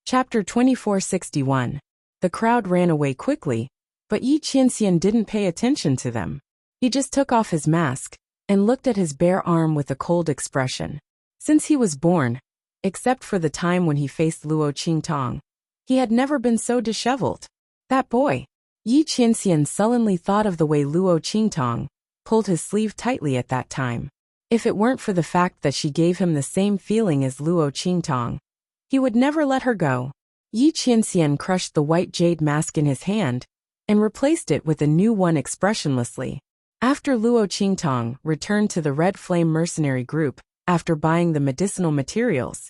Chapter 2461. The crowd ran away quickly, but Yi Qianxian didn't pay attention to them. He just took off his mask and looked at his bare arm with a cold expression. Since he was born, except for the time when he faced Luo Qingtong, he had never been so disheveled. That boy! Yi Qianxian sullenly thought of the way Luo Qingtong pulled his sleeve tightly at that time. If it weren't for the fact that she gave him the same feeling as Luo Qingtong, he would never let her go. Yi Qianxian crushed the white jade mask in his hand and replaced it with a new one expressionlessly. After Luo Qingtong returned to the Red Flame mercenary group after buying the medicinal materials,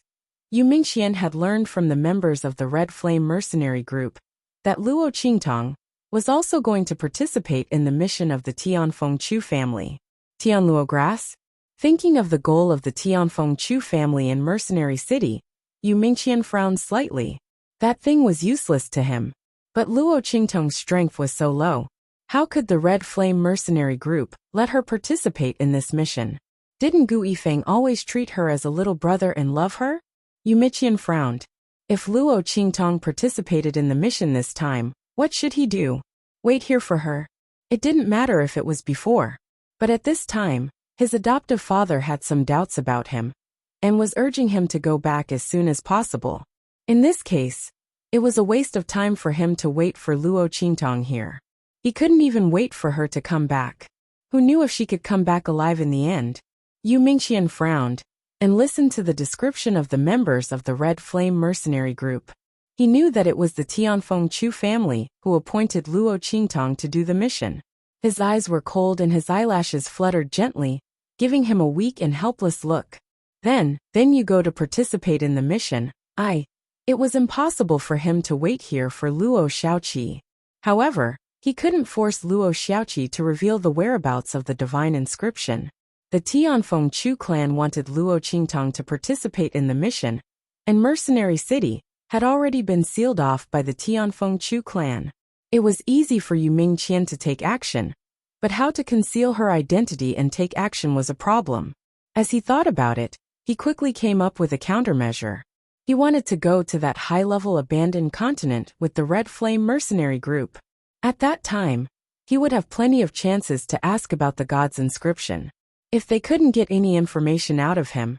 Yu Mingxian had learned from the members of the Red Flame mercenary group that Luo Qingtong was also going to participate in the mission of the Tianfeng Chu family. Tianluo Grass? Thinking of the goal of the Tianfeng Chu family in Mercenary City, Yu Mingxian frowned slightly. That thing was useless to him. But Luo Qingtong's strength was so low. How could the Red Flame mercenary group let her participate in this mission? Didn't Gu Yifeng always treat her as a little brother and love her? Yu Mingxian frowned. If Luo Qingtong participated in the mission this time, what should he do? Wait here for her? It didn't matter if it was before. But at this time, his adoptive father had some doubts about him and was urging him to go back as soon as possible. In this case, it was a waste of time for him to wait for Luo Qingtong here. He couldn't even wait for her to come back. Who knew if she could come back alive in the end? Yu Mingxian frowned and listened to the description of the members of the Red Flame mercenary group. He knew that it was the Tianfeng Chu family who appointed Luo Qingtong to do the mission. His eyes were cold and his eyelashes fluttered gently, giving him a weak and helpless look. Then you go to participate in the mission. It was impossible for him to wait here for Luo Xiaoqi. However, he couldn't force Luo Xiaoqi to reveal the whereabouts of the divine inscription. The Tianfeng Chu clan wanted Luo Qingtong to participate in the mission, and Mercenary City had already been sealed off by the Tianfeng Chu clan. It was easy for Yu Mingxian to take action, but how to conceal her identity and take action was a problem. As he thought about it, he quickly came up with a countermeasure. He wanted to go to that high-level abandoned continent with the Red Flame mercenary group. At that time, he would have plenty of chances to ask about the god's inscription. If they couldn't get any information out of him,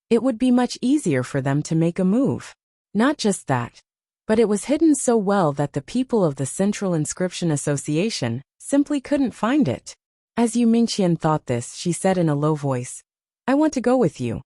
it would be much easier for them to make a move. Not just that, but it was hidden so well that the people of the Central Inscription Association simply couldn't find it. As Yu Mingxian thought this, she said in a low voice, "I want to go with you."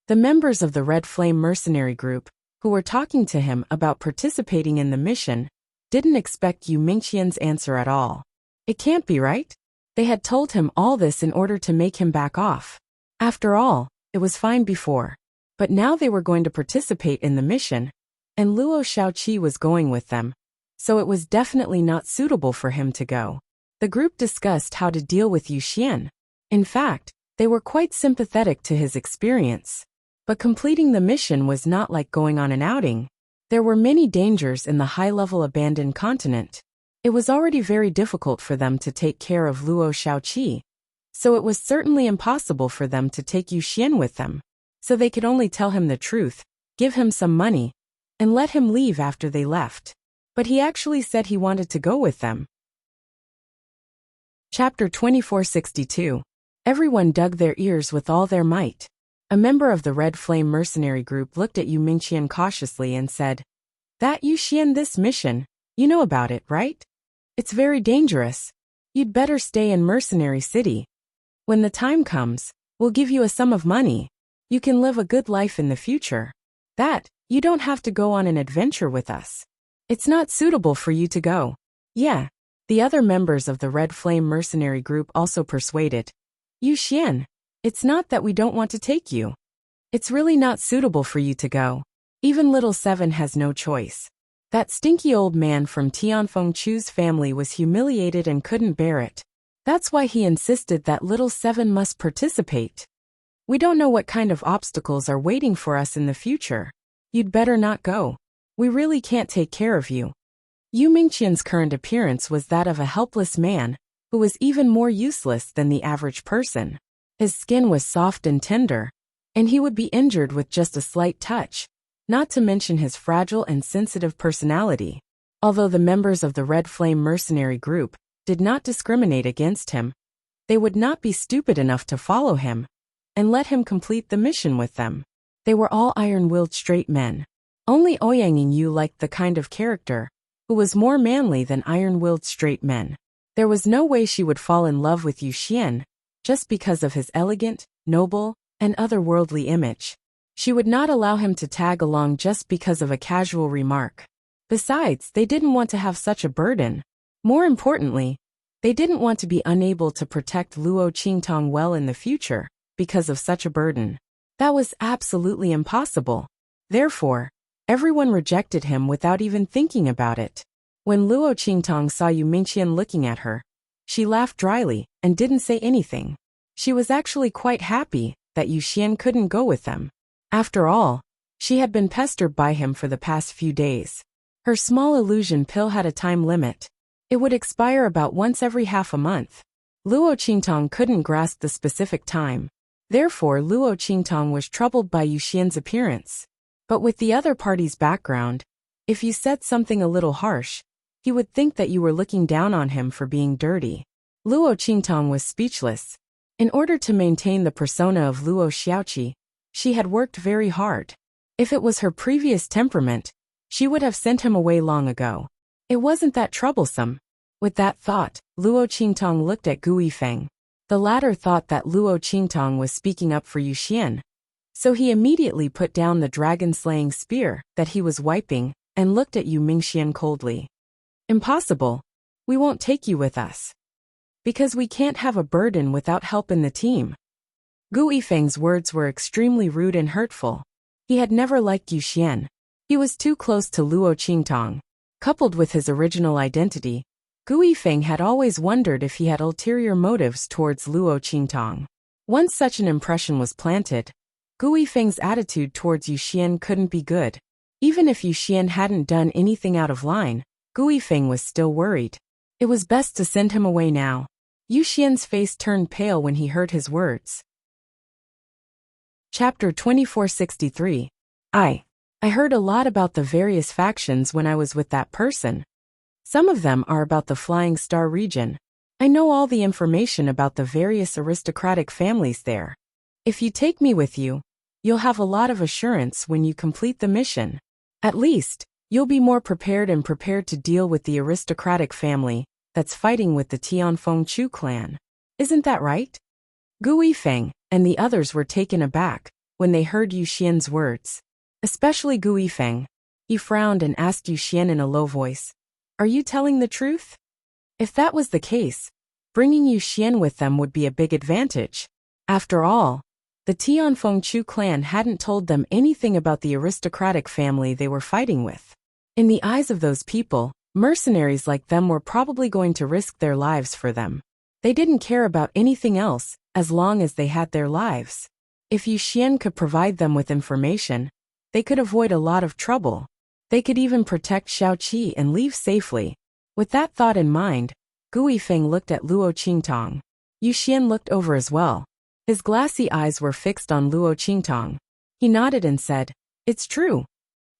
The members of the Red Flame mercenary group, who were talking to him about participating in the mission, didn't expect Yu Mingxian's answer at all. It can't be right? They had told him all this in order to make him back off. After all, it was fine before. But now they were going to participate in the mission, and Luo Xiaoqi was going with them, so it was definitely not suitable for him to go. The group discussed how to deal with Yu Xian. In fact, they were quite sympathetic to his experience. But completing the mission was not like going on an outing. There were many dangers in the high-level abandoned continent. It was already very difficult for them to take care of Luo Xiaoqi, so it was certainly impossible for them to take Yu Xian with them. So they could only tell him the truth, give him some money, and let him leave after they left. But he actually said he wanted to go with them. Chapter 2462. Everyone dug their ears with all their might. A member of the Red Flame mercenary group looked at Yu Mingxian cautiously and said, "That Yu Xian, this mission, you know about it, right? It's very dangerous. You'd better stay in Mercenary City. When the time comes, we'll give you a sum of money. You can live a good life in the future. You don't have to go on an adventure with us. It's not suitable for you to go." Yeah. The other members of the Red Flame mercenary group also persuaded. "Yu Xian, it's not that we don't want to take you. It's really not suitable for you to go. Even little Seven has no choice." That stinky old man from Tianfeng Chu's family was humiliated and couldn't bear it. That's why he insisted that little Seven must participate. "We don't know what kind of obstacles are waiting for us in the future. You'd better not go. We really can't take care of you." Yu Mingxian's current appearance was that of a helpless man, who was even more useless than the average person. His skin was soft and tender, and he would be injured with just a slight touch. not to mention his fragile and sensitive personality. Although the members of the Red Flame mercenary group did not discriminate against him, they would not be stupid enough to follow him and let him complete the mission with them. They were all iron-willed straight men. Only Ouyang Yu liked the kind of character who was more manly than iron-willed straight men. There was no way she would fall in love with Yu Xian just because of his elegant, noble, and otherworldly image. She would not allow him to tag along just because of a casual remark. Besides, they didn't want to have such a burden. More importantly, they didn't want to be unable to protect Luo Qingtong well in the future because of such a burden. That was absolutely impossible. Therefore, everyone rejected him without even thinking about it. When Luo Qingtong saw Yu Mingqian looking at her, she laughed dryly and didn't say anything. She was actually quite happy that Yu Xian couldn't go with them. After all, she had been pestered by him for the past few days. Her small illusion pill had a time limit. It would expire about once every half a month. Luo Qingtong couldn't grasp the specific time. Therefore, Luo Qingtong was troubled by Yu Xian's appearance. But with the other party's background, if you said something a little harsh, he would think that you were looking down on him for being dirty. Luo Qingtong was speechless. In order to maintain the persona of Luo Xiaoqi, she had worked very hard. If it was her previous temperament, she would have sent him away long ago. It wasn't that troublesome. With that thought, Luo Qingtong looked at Gu Yifeng. The latter thought that Luo Qingtong was speaking up for Yu Xian, so he immediately put down the dragon-slaying spear that he was wiping and looked at Yu Mingqian coldly. Impossible. We won't take you with us. Because we can't have a burden without help in the team. Gu Yifeng's words were extremely rude and hurtful. He had never liked Yu Xian. He was too close to Luo Qingtong. Coupled with his original identity, Gu Yifeng had always wondered if he had ulterior motives towards Luo Qingtong. Once such an impression was planted, Gu Yifeng's attitude towards Yu Xian couldn't be good. Even if Yu Xian hadn't done anything out of line, Gu Yifeng was still worried. It was best to send him away now. Yu Xian's face turned pale when he heard his words. Chapter 2463. I heard a lot about the various factions when I was with that person. Some of them are about the Flying Star region. I know all the information about the various aristocratic families there. If you take me with you, you'll have a lot of assurance when you complete the mission. At least, you'll be more prepared to deal with the aristocratic family that's fighting with the Tianfeng Chu clan. Isn't that right? Gu Yifeng and the others were taken aback when they heard Yu Xian's words. Especially Gu Yifeng. He frowned and asked Yu Xian in a low voice, "Are you telling the truth?" If that was the case, bringing Yu Xian with them would be a big advantage. After all, the Tianfeng Chu clan hadn't told them anything about the aristocratic family they were fighting with. In the eyes of those people, mercenaries like them were probably going to risk their lives for them. They didn't care about anything else as long as they had their lives. If Yu Xian could provide them with information, they could avoid a lot of trouble. They could even protect Xiaoqi and leave safely. With that thought in mind, Gu Yifeng looked at Luo Qingtong. Yu Xian looked over as well. His glassy eyes were fixed on Luo Qingtong. He nodded and said, "It's true.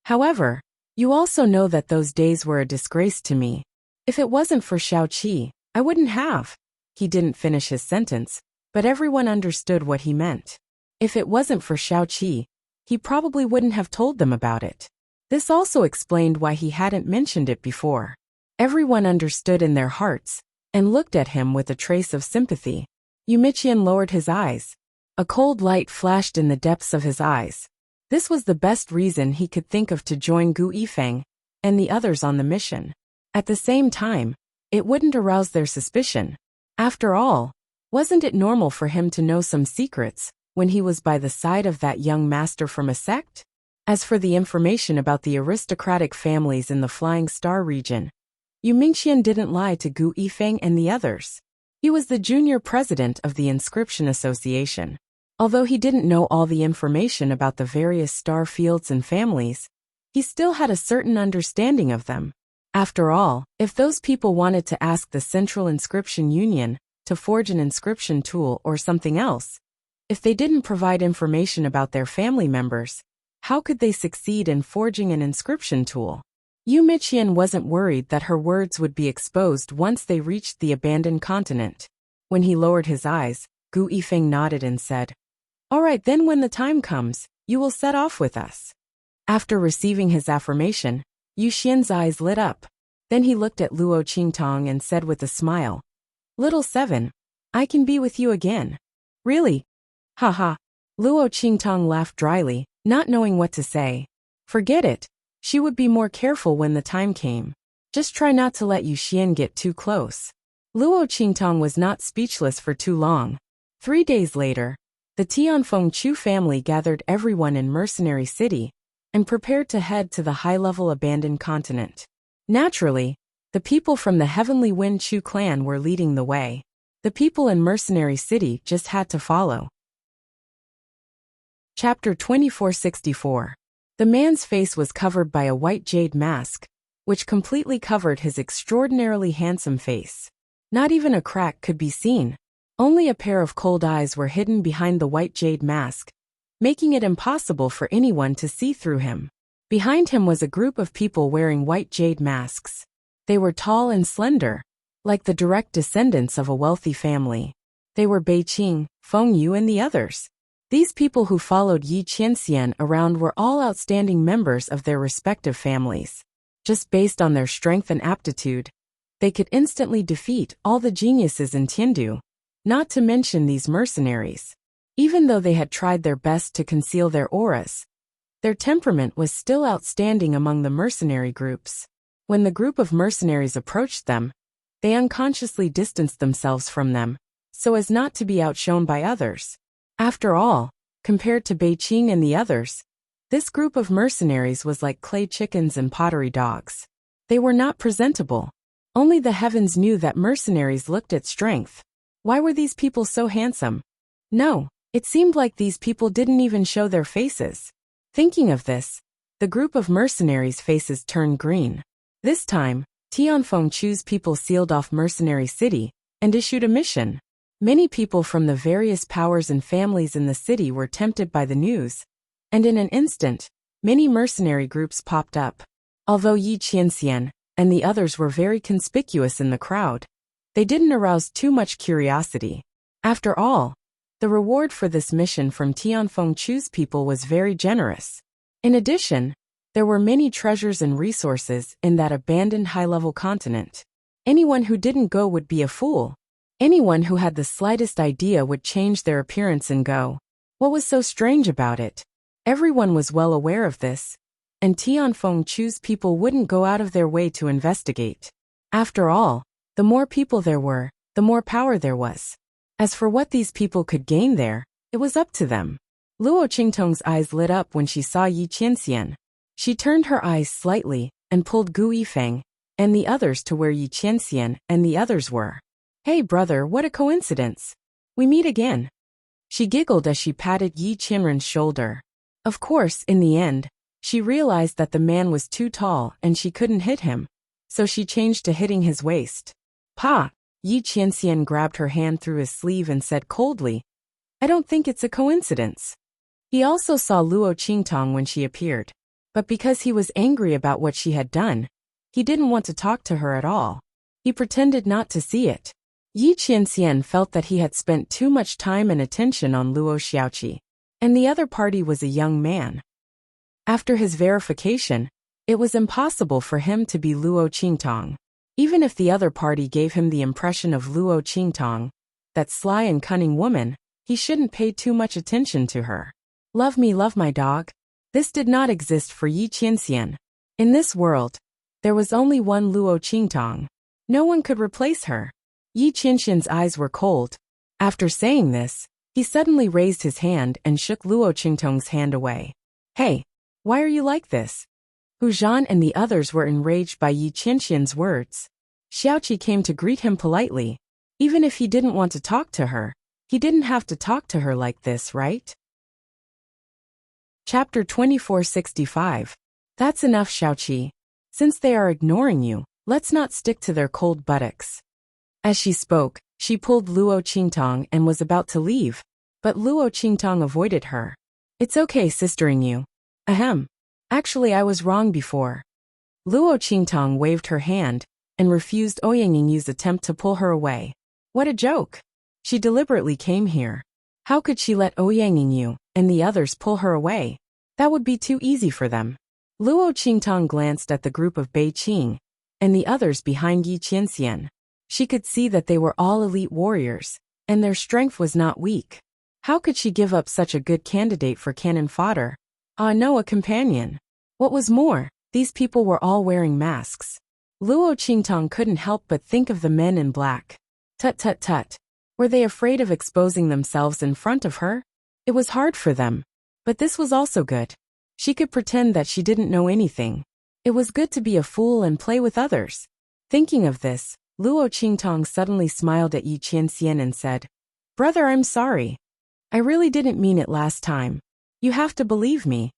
However, you also know that those days were a disgrace to me. If it wasn't for Xiaoqi, I wouldn't have." He didn't finish his sentence, but everyone understood what he meant. If it wasn't for Xiaoqi, he probably wouldn't have told them about it. This also explained why he hadn't mentioned it before. Everyone understood in their hearts and looked at him with a trace of sympathy. Yu Mingqian lowered his eyes. A cold light flashed in the depths of his eyes. This was the best reason he could think of to join Gu Yifeng and the others on the mission. At the same time, it wouldn't arouse their suspicion. After all, wasn't it normal for him to know some secrets when he was by the side of that young master from a sect? As for the information about the aristocratic families in the Flying Star region, Yu Mingqian didn't lie to Gu Yifeng and the others. He was the junior president of the Inscription Association. Although he didn't know all the information about the various star fields and families, he still had a certain understanding of them. After all, if those people wanted to ask the Central Inscription Union to forge an inscription tool or something else, if they didn't provide information about their family members, How could they succeed in forging an inscription tool? Yu Miqian wasn't worried that her words would be exposed once they reached the abandoned continent. When he lowered his eyes, Gu Yifeng nodded and said, "All right, then when the time comes, you will set off with us." After receiving his affirmation, Yu Xian's eyes lit up. Then he looked at Luo Qingtong and said with a smile, "Little Seven, I can be with you again." "Really?" "Haha." Luo Qingtong laughed dryly, not knowing what to say. Forget it. She would be more careful when the time came. Just try not to let Yu Xian get too close. Luo Qingtong was not speechless for too long. 3 days later, the Tianfeng Chu family gathered everyone in Mercenary City and prepared to head to the high-level abandoned continent. Naturally, the people from the Heavenly Wind Chu clan were leading the way. The people in Mercenary City just had to follow. Chapter 2464. The man's face was covered by a white jade mask, which completely covered his extraordinarily handsome face. Not even a crack could be seen. Only a pair of cold eyes were hidden behind the white jade mask, making it impossible for anyone to see through him. Behind him was a group of people wearing white jade masks. They were tall and slender, like the direct descendants of a wealthy family. They were Bei Qing, Feng Yu and the others. These people who followed Yi Qianxian around were all outstanding members of their respective families. Just based on their strength and aptitude, they could instantly defeat all the geniuses in Tiandu, not to mention these mercenaries. Even though they had tried their best to conceal their auras, their temperament was still outstanding among the mercenary groups. When the group of mercenaries approached them, they unconsciously distanced themselves from them, so as not to be outshone by others. After all, compared to Bei Qing and the others, this group of mercenaries was like clay chickens and pottery dogs. They were not presentable. Only the heavens knew that mercenaries looked at strength. Why were these people so handsome? No, it seemed like these people didn't even show their faces. Thinking of this, the group of mercenaries' faces turned green. This time, Tianfeng Chu's people sealed off Mercenary City and issued a mission. Many people from the various powers and families in the city were tempted by the news, and in an instant, many mercenary groups popped up. Although Yi Qianxian and the others were very conspicuous in the crowd, they didn't arouse too much curiosity. After all, the reward for this mission from Tianfeng Chu's people was very generous. In addition, there were many treasures and resources in that abandoned high-level continent. Anyone who didn't go would be a fool. Anyone who had the slightest idea would change their appearance and go. What was so strange about it? Everyone was well aware of this, and Tianfeng Chu's people wouldn't go out of their way to investigate. After all, the more people there were, the more power there was. As for what these people could gain there, it was up to them. Luo Qingtong's eyes lit up when she saw Yi Qianxian. She turned her eyes slightly and pulled Gu Yifeng and the others to where Yi Qianxian and the others were. "Hey brother, what a coincidence. We meet again." She giggled as she patted Yi Qianren's shoulder. Of course, in the end, she realized that the man was too tall and she couldn't hit him, so she changed to hitting his waist. "Pa!" Yi Qianxian grabbed her hand through his sleeve and said coldly, "I don't think it's a coincidence." He also saw Luo Qingtong when she appeared, but because he was angry about what she had done, he didn't want to talk to her at all. He pretended not to see it. Yi Qianxian felt that he had spent too much time and attention on Luo Xiaoqi, and the other party was a young man. After his verification, it was impossible for him to be Luo Qingtong. Even if the other party gave him the impression of Luo Qingtong, that sly and cunning woman, he shouldn't pay too much attention to her. Love me, love my dog. This did not exist for Yi Qianxian. In this world, there was only one Luo Qingtong. No one could replace her. Yi Qianxian's eyes were cold. After saying this, he suddenly raised his hand and shook Luo Qingtong's hand away. "Hey, why are you like this?" Hu Zhan and the others were enraged by Yi Qianxian's words. Xiaoqi came to greet him politely. Even if he didn't want to talk to her, he didn't have to talk to her like this, right? Chapter 2465. That's enough, Xiaoqi. Since they are ignoring you, let's not stick to their cold buttocks. As she spoke, she pulled Luo Qingtong and was about to leave, but Luo Qingtong avoided her. "It's okay sistering you. Ahem. Actually, I was wrong before. Luo Qingtong waved her hand and refused Ouyang Yu's attempt to pull her away. What a joke! She deliberately came here. How could she let Ouyang Yu and the others pull her away? That would be too easy for them. Luo Qingtong glanced at the group of Bei Qing and the others behind Yi Qianxian. She could see that they were all elite warriors, and their strength was not weak. How could she give up such a good candidate for cannon fodder? Ah, no, a companion. What was more, these people were all wearing masks. Luo Qingtong couldn't help but think of the men in black. Tut tut tut. Were they afraid of exposing themselves in front of her? It was hard for them. But this was also good. She could pretend that she didn't know anything. It was good to be a fool and play with others. Thinking of this, Luo Qingtong suddenly smiled at Yi Qianxian and said, "Brother, I'm sorry. I really didn't mean it last time. You have to believe me."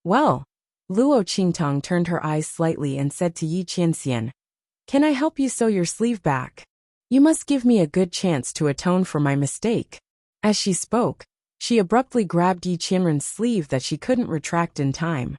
Well, Luo Qingtong turned her eyes slightly and said to Yi Qianxian, "Can I help you sew your sleeve back? You must give me a good chance to atone for my mistake." As she spoke, she abruptly grabbed Yi Qianren's sleeve that she couldn't retract in time.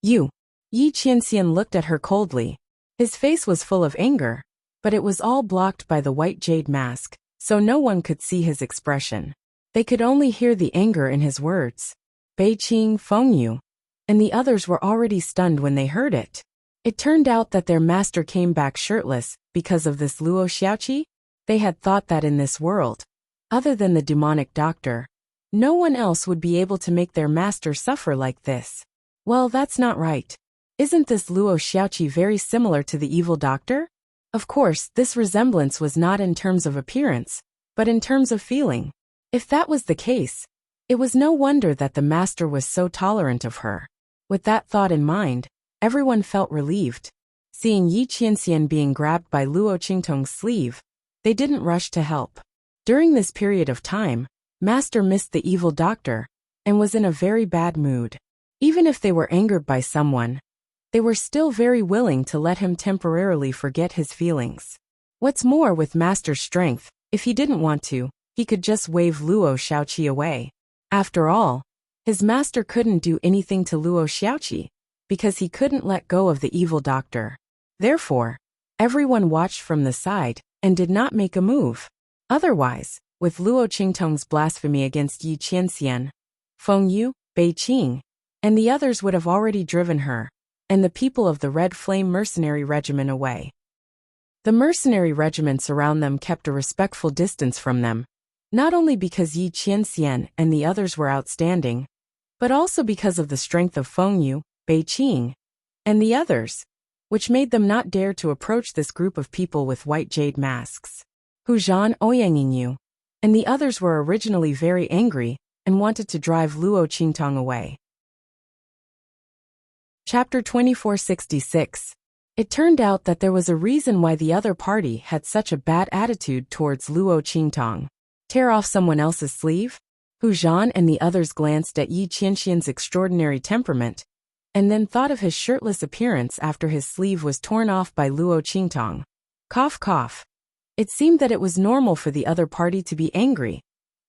"You." Yi Qianxian looked at her coldly. His face was full of anger, but it was all blocked by the white jade mask, so no one could see his expression. They could only hear the anger in his words. Bei Qing, Feng Yu, and the others were already stunned when they heard it. It turned out that their master came back shirtless because of this Luo Xiaoqi. They had thought that in this world, other than the demonic doctor, no one else would be able to make their master suffer like this. Well, that's not right. Isn't this Luo Xiaoqi very similar to the evil doctor? Of course, this resemblance was not in terms of appearance, but in terms of feeling. If that was the case, it was no wonder that the master was so tolerant of her. With that thought in mind, everyone felt relieved. Seeing Yi Qianxian being grabbed by Luo Qingtong's sleeve, they didn't rush to help. During this period of time, Master missed the evil doctor and was in a very bad mood. Even if they were angered by someone, they were still very willing to let him temporarily forget his feelings. What's more, with Master's strength, if he didn't want to, he could just wave Luo Xiaoqi away. After all, his master couldn't do anything to Luo Xiaoqi, because he couldn't let go of the evil doctor. Therefore, everyone watched from the side and did not make a move. Otherwise, with Luo Qingtong's blasphemy against Yi Qianxian, Feng Yu, Bei Qing, and the others would have already driven her and the people of the Red Flame Mercenary Regiment away. The mercenary regiments around them kept a respectful distance from them, not only because Yi Qianxian and the others were outstanding, but also because of the strength of Feng Yu, Bei Qing, and the others, which made them not dare to approach this group of people with white jade masks. Hu Zhan, Ouyang Yu, and the others were originally very angry and wanted to drive Luo Qingtong away. Chapter 2466. It turned out that there was a reason why the other party had such a bad attitude towards Luo Qingtong. Tear off someone else's sleeve? Hu Zhan and the others glanced at Yi Qianxian's extraordinary temperament, and then thought of his shirtless appearance after his sleeve was torn off by Luo Qingtong. Cough cough. It seemed that it was normal for the other party to be angry.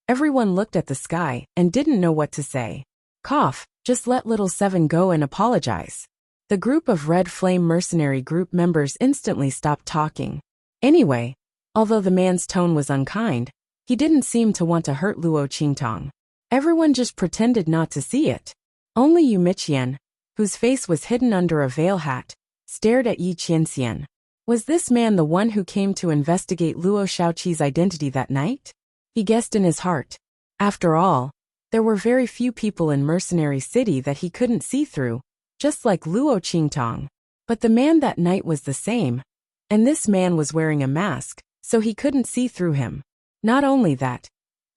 Everyone looked at the sky and didn't know what to say. Cough, just let little Seven go and apologize. The group of Red Flame Mercenary Group members instantly stopped talking. Anyway, although the man's tone was unkind, he didn't seem to want to hurt Luo Qingtong. Everyone just pretended not to see it. Only Yu Miqian, whose face was hidden under a veil hat, stared at Yi Qianxian. Was this man the one who came to investigate Luo Xiaoqi's identity that night? He guessed in his heart. After all, there were very few people in Mercenary City that he couldn't see through, just like Luo Qingtong. But the man that night was the same, and this man was wearing a mask, so he couldn't see through him. Not only that,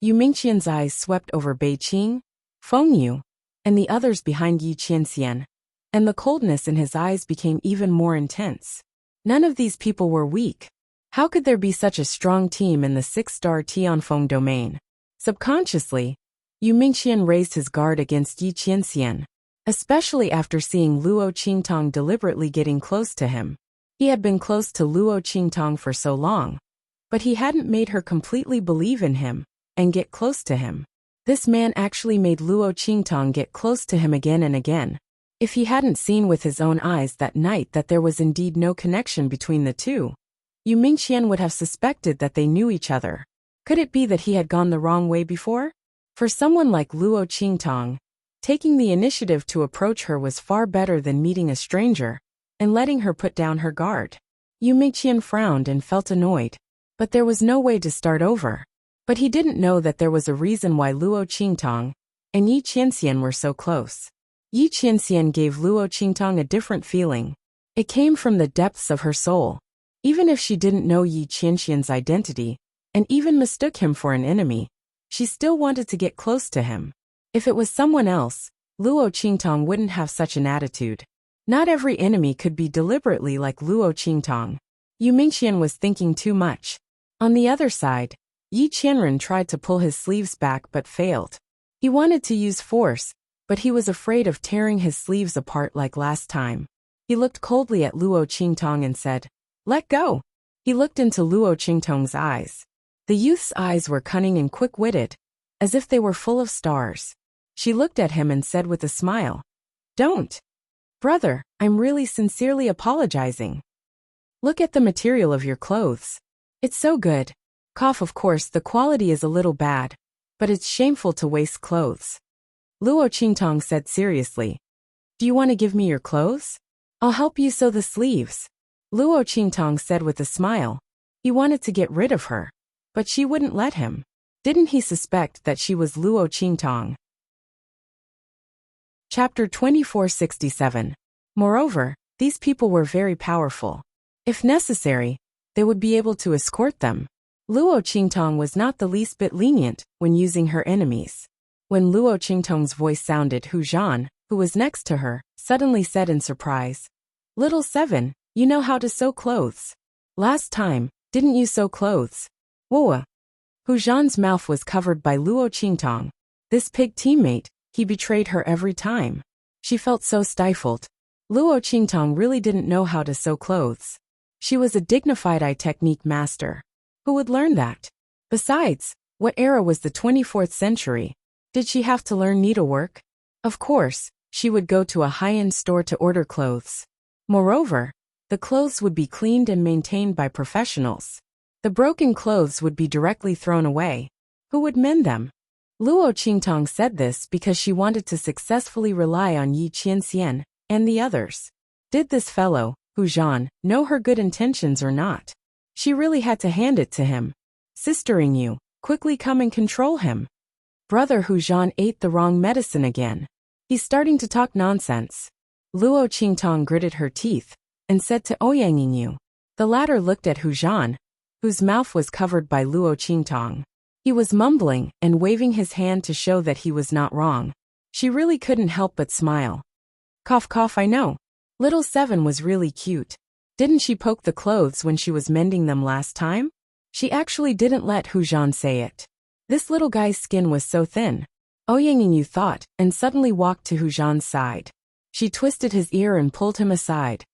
Yu Mingqian's eyes swept over Bei Qing, Feng Yu, and the others behind Yi Qianxian, and the coldness in his eyes became even more intense. None of these people were weak. How could there be such a strong team in the 6-star Tianfeng domain? Subconsciously, Yu Mingqian raised his guard against Yi Qianxian, especially after seeing Luo Qingtong deliberately getting close to him. He had been close to Luo Qingtong for so long, but he hadn't made her completely believe in him and get close to him. This man actually made Luo Qingtong get close to him again and again. If he hadn't seen with his own eyes that night that there was indeed no connection between the two, Yu Mingqian would have suspected that they knew each other. Could it be that he had gone the wrong way before? For someone like Luo Qingtong, taking the initiative to approach her was far better than meeting a stranger and letting her put down her guard. Yu Mingqian frowned and felt annoyed, but there was no way to start over. But he didn't know that there was a reason why Luo Qingtong and Yi Qianxian were so close. Yi Qianxian gave Luo Qingtong a different feeling. It came from the depths of her soul. Even if she didn't know Yi Qianxian's identity, and even mistook him for an enemy, she still wanted to get close to him. If it was someone else, Luo Qingtong wouldn't have such an attitude. Not every enemy could be deliberately like Luo Qingtong. Yu Mingqian was thinking too much. On the other side, Yi Qianren tried to pull his sleeves back but failed. He wanted to use force, but he was afraid of tearing his sleeves apart like last time. He looked coldly at Luo Qingtong and said, "Let go." He looked into Luo Qingtong's eyes. The youth's eyes were cunning and quick-witted, as if they were full of stars. She looked at him and said with a smile, "Don't. Brother, I'm really sincerely apologizing. Look at the material of your clothes. It's so good. Of course, the quality is a little bad, but it's shameful to waste clothes." Luo Qingtong said seriously, "Do you want to give me your clothes? I'll help you sew the sleeves." Luo Qingtong said with a smile. He wanted to get rid of her, but she wouldn't let him. Didn't he suspect that she was Luo Qingtong? Chapter 2467. Moreover, these people were very powerful. If necessary, they would be able to escort them. Luo Qingtong was not the least bit lenient when using her enemies. When Luo Qingtong's voice sounded, Hu Zhan, who was next to her, suddenly said in surprise, "Little Seven, you know how to sew clothes. Last time, didn't you sew clothes?" Whoa! Hu Zhan's mouth was covered by Luo Qingtong. This pig teammate, he betrayed her every time. She felt so stifled. Luo Qingtong really didn't know how to sew clothes. She was a dignified eye technique master. Who would learn that? Besides, what era was the 24th century? Did she have to learn needlework? Of course, she would go to a high-end store to order clothes. Moreover, the clothes would be cleaned and maintained by professionals. The broken clothes would be directly thrown away. Who would mend them? Luo Qingtong said this because she wanted to successfully rely on Yi Qianxian and the others. Did this fellow, Hu Zhan, know her good intentions or not? She really had to hand it to him. "Sistering you, quickly come and control him." Brother Hu Zhan ate the wrong medicine again. He's starting to talk nonsense. Luo Qingtong gritted her teeth and said to Ouyang. The latter looked at Hu Zhan, whose mouth was covered by Luo Qingtong. He was mumbling and waving his hand to show that he was not wrong. She really couldn't help but smile. Cough, I know. Little Seven was really cute. Didn't she poke the clothes when she was mending them last time? She actually didn't let Hu Zhan say it. This little guy's skin was so thin. Ouyang thought, and suddenly walked to Hu Zhan's side. She twisted his ear and pulled him aside.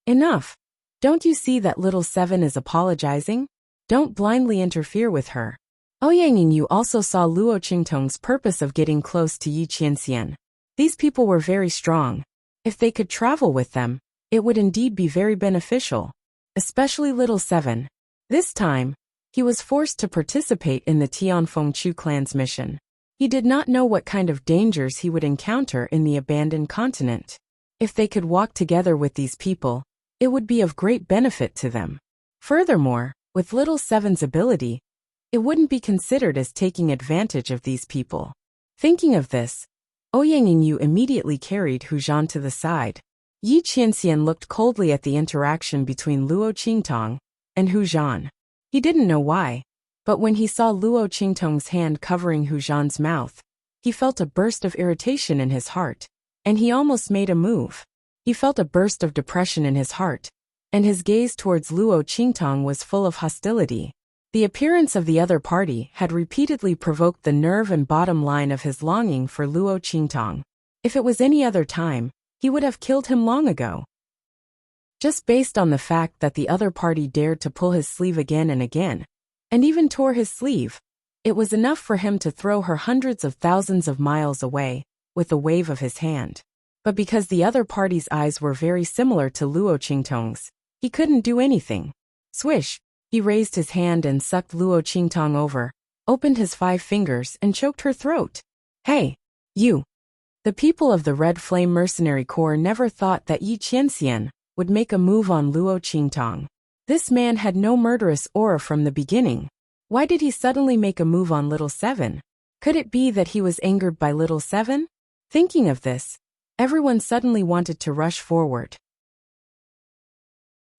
"Enough. Don't you see that little Seven is apologizing? Don't blindly interfere with her." Ouyang also saw Luo Qingtong's purpose of getting close to Yi Qianxian. These people were very strong. If they could travel with them, it would indeed be very beneficial. Especially little Seven. This time, he was forced to participate in the Tianfeng Chu clan's mission. He did not know what kind of dangers he would encounter in the abandoned continent. If they could walk together with these people, it would be of great benefit to them. Furthermore, with little Seven's ability, it wouldn't be considered as taking advantage of these people. Thinking of this, Ouyang immediately carried Hu Zhan to the side. Yi Qianxian looked coldly at the interaction between Luo Qingtong and Hu Zhan. He didn't know why, but when he saw Luo Qingtong's hand covering Hu Zhan's mouth, he felt a burst of irritation in his heart, and he almost made a move. He felt a burst of depression in his heart, and his gaze towards Luo Qingtong was full of hostility. The appearance of the other party had repeatedly provoked the nerve and bottom line of his longing for Luo Qingtong. If it was any other time, he would have killed him long ago. Just based on the fact that the other party dared to pull his sleeve again and again, and even tore his sleeve, it was enough for him to throw her hundreds of thousands of miles away with a wave of his hand. But because the other party's eyes were very similar to Luo Qingtong's, he couldn't do anything. Swish! He raised his hand and sucked Luo Qingtong over, opened his 5 fingers and choked her throat. Hey! You! The people of the Red Flame Mercenary Corps never thought that Yi Qianxian would make a move on Luo Qingtong. This man had no murderous aura from the beginning. Why did he suddenly make a move on Little Seven? Could it be that he was angered by Little Seven? Thinking of this, everyone suddenly wanted to rush forward.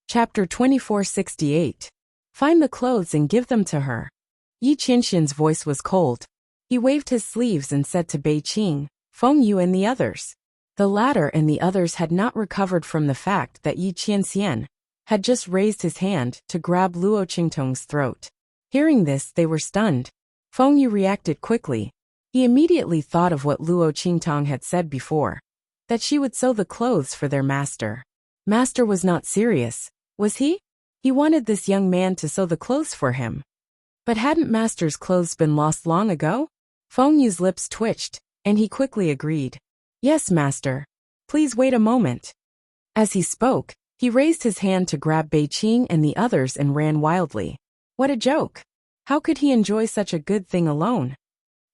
Chapter 2468. Find the clothes and give them to her. Yi Qianxian's voice was cold. He waved his sleeves and said to Bei Qing, Feng Yu and the others. The latter and the others had not recovered from the fact that Yi Qianxian had just raised his hand to grab Luo Qingtong's throat. Hearing this, they were stunned. Feng Yu reacted quickly. He immediately thought of what Luo Qingtong had said before, that she would sew the clothes for their master. Master was not serious, was he? He wanted this young man to sew the clothes for him. But hadn't Master's clothes been lost long ago? Feng Yu's lips twitched, and he quickly agreed. Yes, Master. Please wait a moment. As he spoke, he raised his hand to grab Bei Qing and the others and ran wildly. What a joke! How could he enjoy such a good thing alone?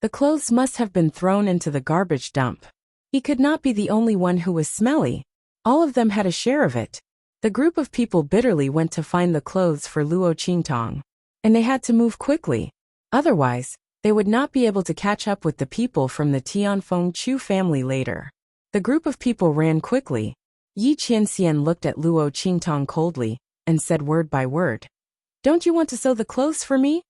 The clothes must have been thrown into the garbage dump. He could not be the only one who was smelly. All of them had a share of it. The group of people bitterly went to find the clothes for Luo Qingtong. And they had to move quickly. Otherwise, they would not be able to catch up with the people from the Tianfeng Chu family later. The group of people ran quickly. Yi Qianxian looked at Luo Qingtong coldly and said word by word. Don't you want to sew the clothes for me?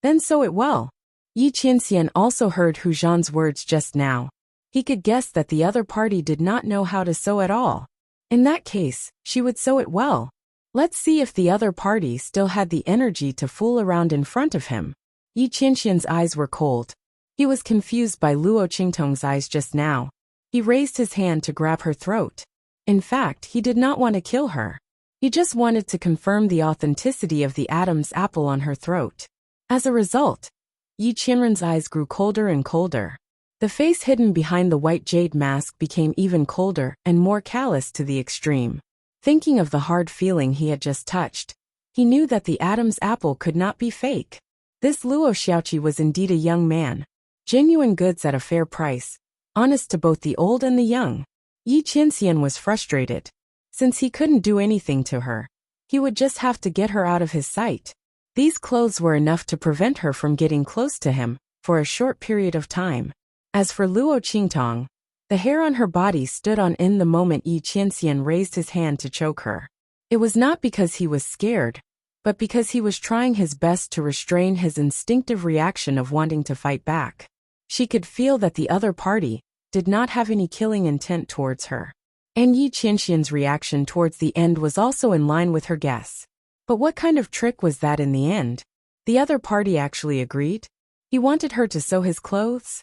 Then sew it well. Yi Qianxian also heard Hu Zhan's words just now. He could guess that the other party did not know how to sew at all. In that case, she would sew it well. Let's see if the other party still had the energy to fool around in front of him. Yi Qianxian's eyes were cold. He was confused by Luo Qingtong's eyes just now. He raised his hand to grab her throat. In fact, he did not want to kill her. He just wanted to confirm the authenticity of the Adam's apple on her throat. As a result, Yi Qianren's eyes grew colder and colder. The face hidden behind the white jade mask became even colder and more callous to the extreme. Thinking of the hard feeling he had just touched, he knew that the Adam's apple could not be fake. This Luo Xiaoqi was indeed a young man. Genuine goods at a fair price, honest to both the old and the young. Yi Qianxian was frustrated. Since he couldn't do anything to her, he would just have to get her out of his sight. These clothes were enough to prevent her from getting close to him for a short period of time. As for Luo Qingtong, the hair on her body stood on end the moment Yi Qianxian raised his hand to choke her. It was not because he was scared, but because he was trying his best to restrain his instinctive reaction of wanting to fight back. She could feel that the other party did not have any killing intent towards her. And Yi Qianxian's reaction towards the end was also in line with her guess. But what kind of trick was that in the end? The other party actually agreed? He wanted her to sew his clothes?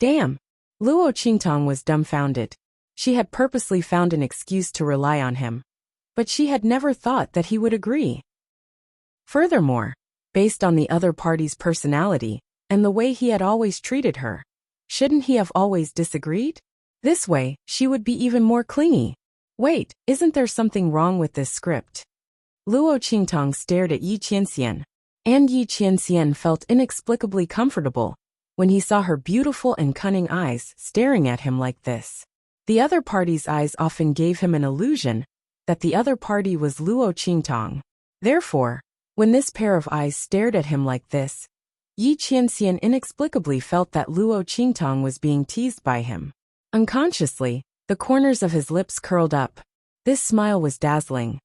Damn! Luo Qingtong was dumbfounded. She had purposely found an excuse to rely on him. But she had never thought that he would agree. Furthermore, based on the other party's personality and the way he had always treated her, shouldn't he have always disagreed? This way, she would be even more clingy. Wait, isn't there something wrong with this script? Luo Qingtong stared at Yi Qianxian, and Yi Qianxian felt inexplicably comfortable when he saw her beautiful and cunning eyes staring at him like this. The other party's eyes often gave him an illusion that the other party was Luo Qingtong. Therefore, when this pair of eyes stared at him like this, Yi Qianxian inexplicably felt that Luo Qingtong was being teased by him. Unconsciously, the corners of his lips curled up. This smile was dazzling.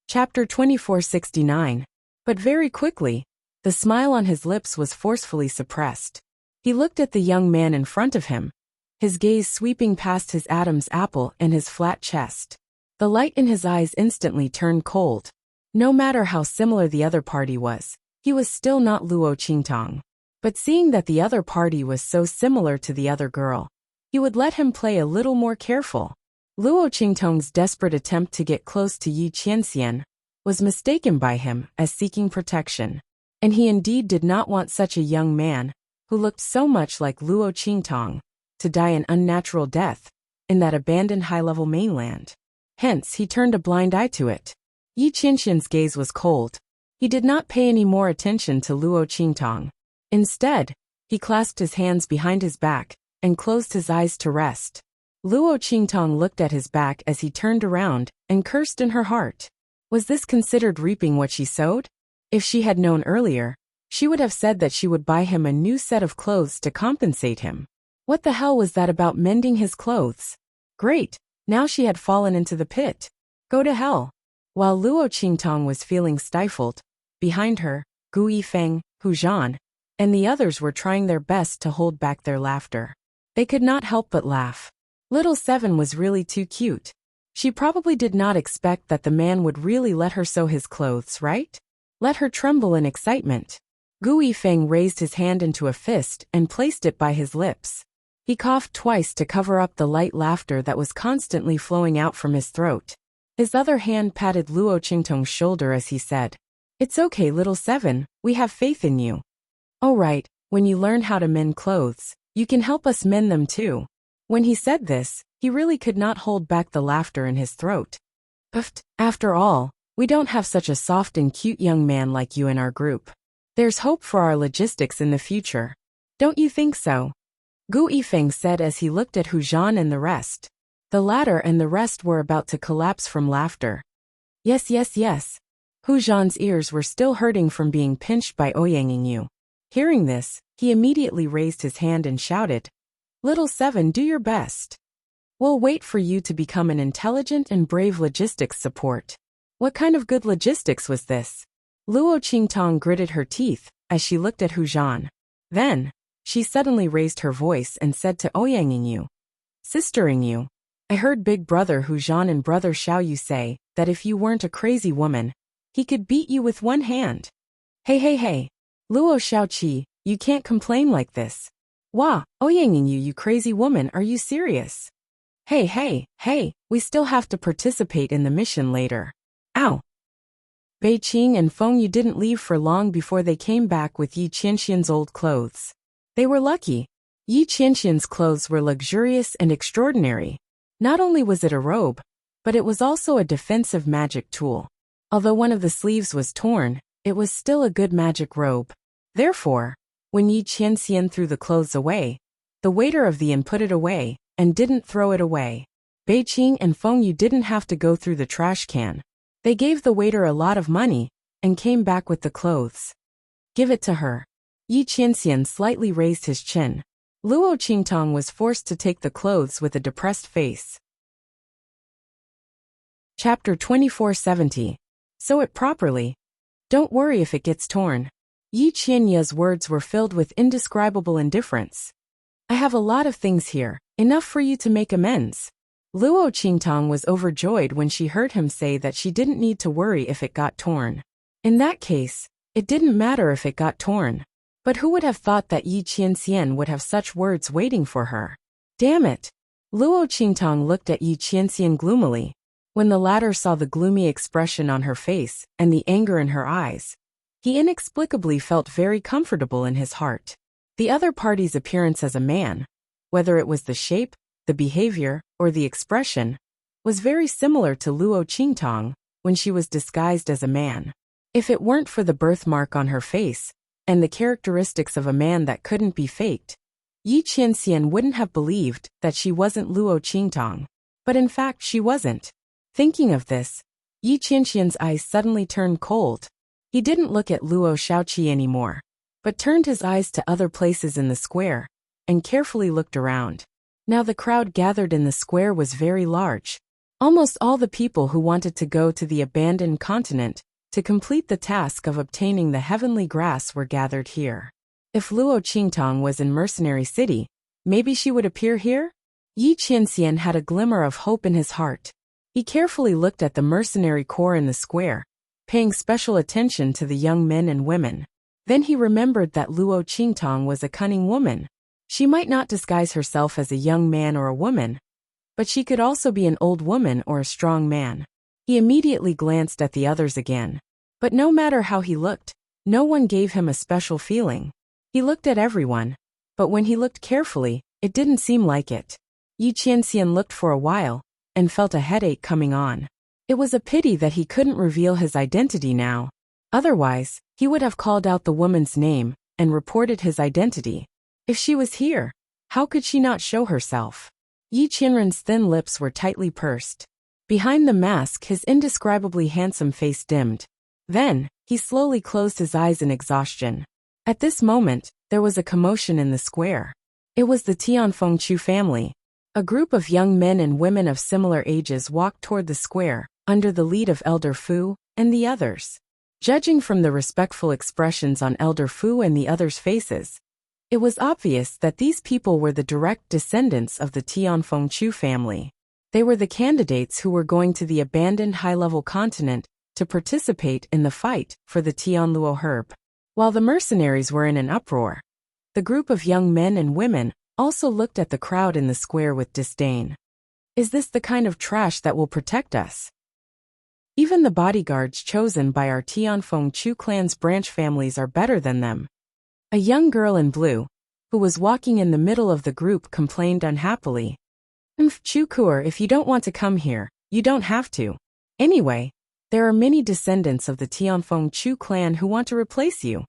Chapter 2469. But very quickly, the smile on his lips was forcefully suppressed. He looked at the young man in front of him, his gaze sweeping past his Adam's apple and his flat chest. The light in his eyes instantly turned cold. No matter how similar the other party was, he was still not Luo Qingtong. But seeing that the other party was so similar to the other girl, he would let him play a little more careful. Luo Qingtong's desperate attempt to get close to Yi Qianxian was mistaken by him as seeking protection. And he indeed did not want such a young man, who looked so much like Luo Qingtong, to die an unnatural death in that abandoned high-level mainland. Hence, he turned a blind eye to it. Yi Qianxian's gaze was cold. He did not pay any more attention to Luo Qingtong. Instead, he clasped his hands behind his back and closed his eyes to rest. Luo Qingtong looked at his back as he turned around and cursed in her heart. Was this considered reaping what she sowed? If she had known earlier, she would have said that she would buy him a new set of clothes to compensate him. What the hell was that about mending his clothes? Great, now she had fallen into the pit. Go to hell. While Luo Qingtong was feeling stifled, behind her, Gu Yifeng, Hu Zhan, and the others were trying their best to hold back their laughter. They could not help but laugh. Little Seven was really too cute. She probably did not expect that the man would really let her sew his clothes, right? Let her tremble in excitement. Gu Yifeng raised his hand into a fist and placed it by his lips. He coughed twice to cover up the light laughter that was constantly flowing out from his throat. His other hand patted Luo Qingtong's shoulder as he said, "It's okay, Little Seven, we have faith in you. All right, when you learn how to mend clothes, you can help us mend them too." When he said this, he really could not hold back the laughter in his throat. After all, we don't have such a soft and cute young man like you in our group. There's hope for our logistics in the future. Don't you think so? Gu Yifeng said as he looked at Hu Zhan and the rest. The latter and the rest were about to collapse from laughter. Yes. Hu Zhan's ears were still hurting from being pinched by Ouyang. Hearing this, he immediately raised his hand and shouted, "Little Seven, do your best. We'll wait for you to become an intelligent and brave logistics support." What kind of good logistics was this? Luo Qingtong gritted her teeth as she looked at Hu Zhan. Then, she suddenly raised her voice and said to Ouyang, "Sister Yu, I heard Big Brother Hu Zhan and Brother Xiao Yu say that if you weren't a crazy woman, he could beat you with one hand." Hey. Luo Xiaoqi, you can't complain like this. Wah, Ouyang, you crazy woman, are you serious? Hey, we still have to participate in the mission later. Ow. Bei Qing and Feng Yu didn't leave for long before they came back with Yi Qianxian's old clothes. They were lucky. Yi Qianxian's clothes were luxurious and extraordinary. Not only was it a robe, but it was also a defensive magic tool. Although one of the sleeves was torn, it was still a good magic robe. Therefore, when Yi Qianxian threw the clothes away, the waiter of the inn put it away and didn't throw it away. Bei Qing and Feng Yu didn't have to go through the trash can. They gave the waiter a lot of money and came back with the clothes. Give it to her. Yi Qianxian slightly raised his chin. Luo Qingtong was forced to take the clothes with a depressed face. Chapter 2470. Sew it properly. Don't worry if it gets torn. Yi Qianya's words were filled with indescribable indifference. I have a lot of things here, enough for you to make amends. Luo Qingtong was overjoyed when she heard him say that she didn't need to worry if it got torn. In that case, it didn't matter if it got torn. But who would have thought that Yi Qianxian would have such words waiting for her? Damn it! Luo Qingtong looked at Yi Qianxian gloomily. When the latter saw the gloomy expression on her face and the anger in her eyes, he inexplicably felt very comfortable in his heart. The other party's appearance as a man, whether it was the shape, the behavior, or the expression, was very similar to Luo Qingtong when she was disguised as a man. If it weren't for the birthmark on her face, and the characteristics of a man that couldn't be faked, Yi Qianxian wouldn't have believed that she wasn't Luo Qingtong. But in fact she wasn't. Thinking of this, Yi Qianxian's eyes suddenly turned cold. He didn't look at Luo Xiaoqi anymore, but turned his eyes to other places in the square, and carefully looked around. Now the crowd gathered in the square was very large. Almost all the people who wanted to go to the abandoned continent to complete the task of obtaining the heavenly grass were gathered here. If Luo Qingtong was in Mercenary City, maybe she would appear here? Yi Qianxian had a glimmer of hope in his heart. He carefully looked at the mercenary corps in the square, paying special attention to the young men and women. Then he remembered that Luo Qingtong was a cunning woman. She might not disguise herself as a young man or a woman, but she could also be an old woman or a strong man. He immediately glanced at the others again. But no matter how he looked, no one gave him a special feeling. He looked at everyone, but when he looked carefully, It didn't seem like it. Yi Qianxian looked for a while, and felt a headache coming on. It was a pity that he couldn't reveal his identity now. Otherwise, he would have called out the woman's name, and reported his identity. If she was here, how could she not show herself? Yi Qianren's thin lips were tightly pursed. Behind the mask his indescribably handsome face dimmed. Then, he slowly closed his eyes in exhaustion. At this moment, there was a commotion in the square. It was the Tianfeng Chu family. A group of young men and women of similar ages walked toward the square, under the lead of Elder Fu and the others. Judging from the respectful expressions on Elder Fu and the others' faces, it was obvious that these people were the direct descendants of the Tianfeng Chu family. They were the candidates who were going to the abandoned high-level continent to participate in the fight for the Tianluo herb. While the mercenaries were in an uproar, the group of young men and women also looked at the crowd in the square with disdain. Is this the kind of trash that will protect us? Even the bodyguards chosen by our Tianfeng Chu clan's branch families are better than them. A young girl in blue, who was walking in the middle of the group, complained unhappily. Chu Kuer, if you don't want to come here, you don't have to. Anyway, there are many descendants of the Tianfeng Chu clan who want to replace you.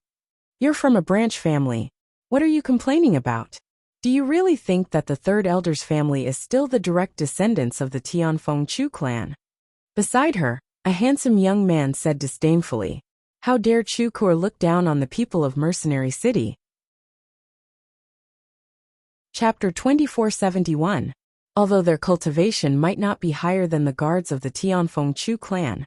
You're from a branch family. What are you complaining about? Do you really think that the third elder's family is still the direct descendants of the Tianfeng Chu clan? Beside her, a handsome young man said disdainfully, "How dare Chu Kuer look down on the people of Mercenary City?" Chapter 2471. Although their cultivation might not be higher than the guards of the Tianfeng Chu clan,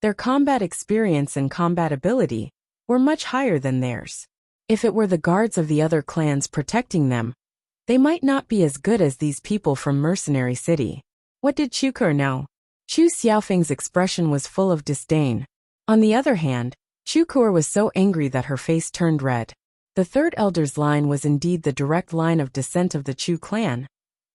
their combat experience and combat ability were much higher than theirs. If it were the guards of the other clans protecting them, they might not be as good as these people from Mercenary City. What did Chu Kuer know? Chu Xiaofeng's expression was full of disdain. On the other hand, Chu Kuer was so angry that her face turned red. The third elder's line was indeed the direct line of descent of the Chu clan,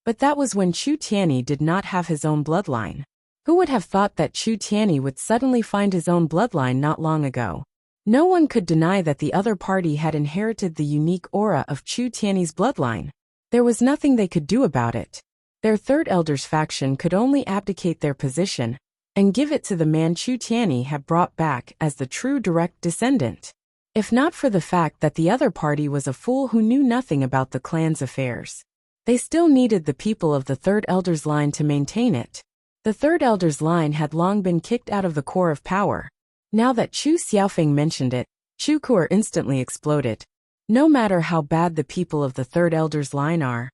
but that was when Chu Tianyi did not have his own bloodline. Who would have thought that Chu Tianyi would suddenly find his own bloodline not long ago? No one could deny that the other party had inherited the unique aura of Chu Tianyi's bloodline. There was nothing they could do about it. Their third elder's faction could only abdicate their position and give it to the man Chu Tianyi had brought back as the true direct descendant. If not for the fact that the other party was a fool who knew nothing about the clan's affairs, they still needed the people of the third elder's line to maintain it. The third elder's line had long been kicked out of the core of power. Now that Chu Xiaofeng mentioned it, Chu Kuer instantly exploded. No matter how bad the people of the third elder's line are,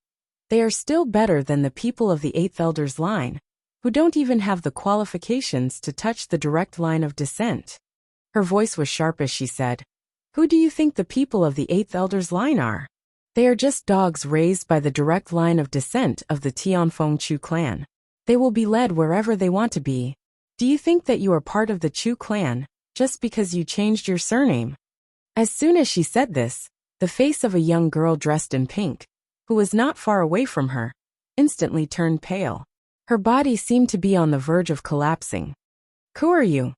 they are still better than the people of the eighth elder's line, who don't even have the qualifications to touch the direct line of descent. Her voice was sharp as she said, "Who do you think the people of the eighth elder's line are? They are just dogs raised by the direct line of descent of the Tianfeng Chu clan. They will be led wherever they want to be. Do you think that you are part of the Chu clan, just because you changed your surname?" As soon as she said this, the face of a young girl dressed in pink, who was not far away from her, instantly turned pale. Her body seemed to be on the verge of collapsing. "Who are you?"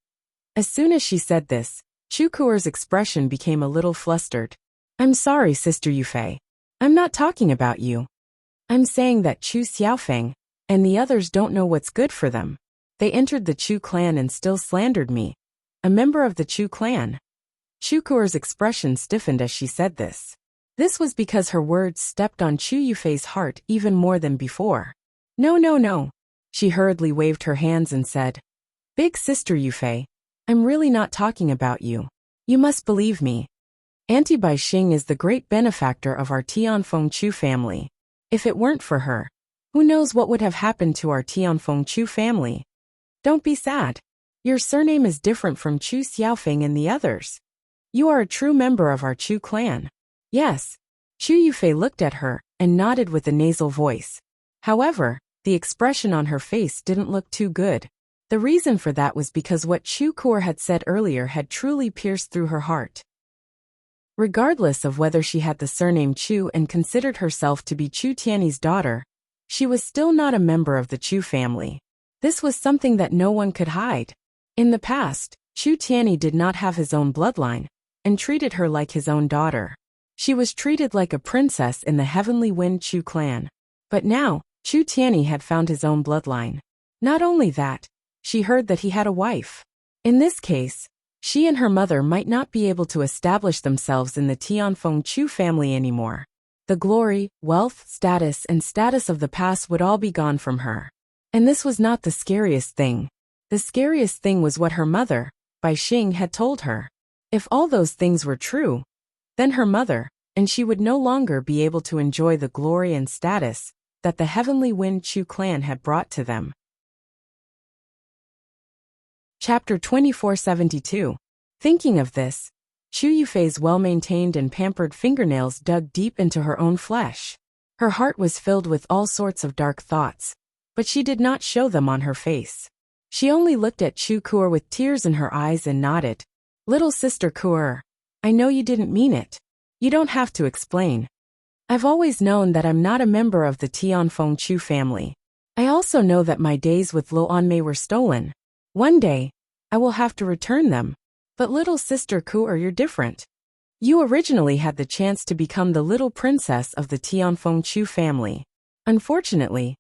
As soon as she said this, Chu Kuer's expression became a little flustered. "I'm sorry, Sister Yufei. I'm not talking about you. I'm saying that Chu Xiaofeng and the others don't know what's good for them. They entered the Chu clan and still slandered me. A member of the Chu clan." Chu Kuer's expression stiffened as she said this. This was because her words stepped on Chu Yufei's heart even more than before. "No, no, no." She hurriedly waved her hands and said, "Big Sister Yufei, I'm really not talking about you. You must believe me. Auntie Bai Xing is the great benefactor of our Tianfeng Chu family. If it weren't for her, who knows what would have happened to our Tianfeng Chu family? Don't be sad. Your surname is different from Chu Xiaofeng and the others. You are a true member of our Chu clan." "Yes." Chu Yufei looked at her and nodded with a nasal voice. However, the expression on her face didn't look too good. The reason for that was because what Chu Kuer had said earlier had truly pierced through her heart. Regardless of whether she had the surname Chu and considered herself to be Chu Tianyi's daughter, she was still not a member of the Chu family. This was something that no one could hide. In the past, Chu Tianyi did not have his own bloodline and treated her like his own daughter. She was treated like a princess in the Heavenly Wind Chu clan. But now, Chu Tianyi had found his own bloodline. Not only that, she heard that he had a wife. In this case, she and her mother might not be able to establish themselves in the Tianfeng Chu family anymore. The glory, wealth, and status of the past would all be gone from her. And this was not the scariest thing. The scariest thing was what her mother, Bai Xing, had told her. If all those things were true, then her mother, and she would no longer be able to enjoy the glory and status that the Heavenly Wind Chu clan had brought to them. Chapter 2472. Thinking of this, Chu Yufei's well-maintained and pampered fingernails dug deep into her own flesh. Her heart was filled with all sorts of dark thoughts, but she did not show them on her face. She only looked at Chu Ku'er with tears in her eyes and nodded. "Little sister Ku'er, I know you didn't mean it. You don't have to explain. I've always known that I'm not a member of the Tianfeng Chu family. I also know that my days with Lo Anmei were stolen. One day, I will have to return them. But little sister Ku'er, you're different. You originally had the chance to become the little princess of the Tianfeng Chu family. Unfortunately,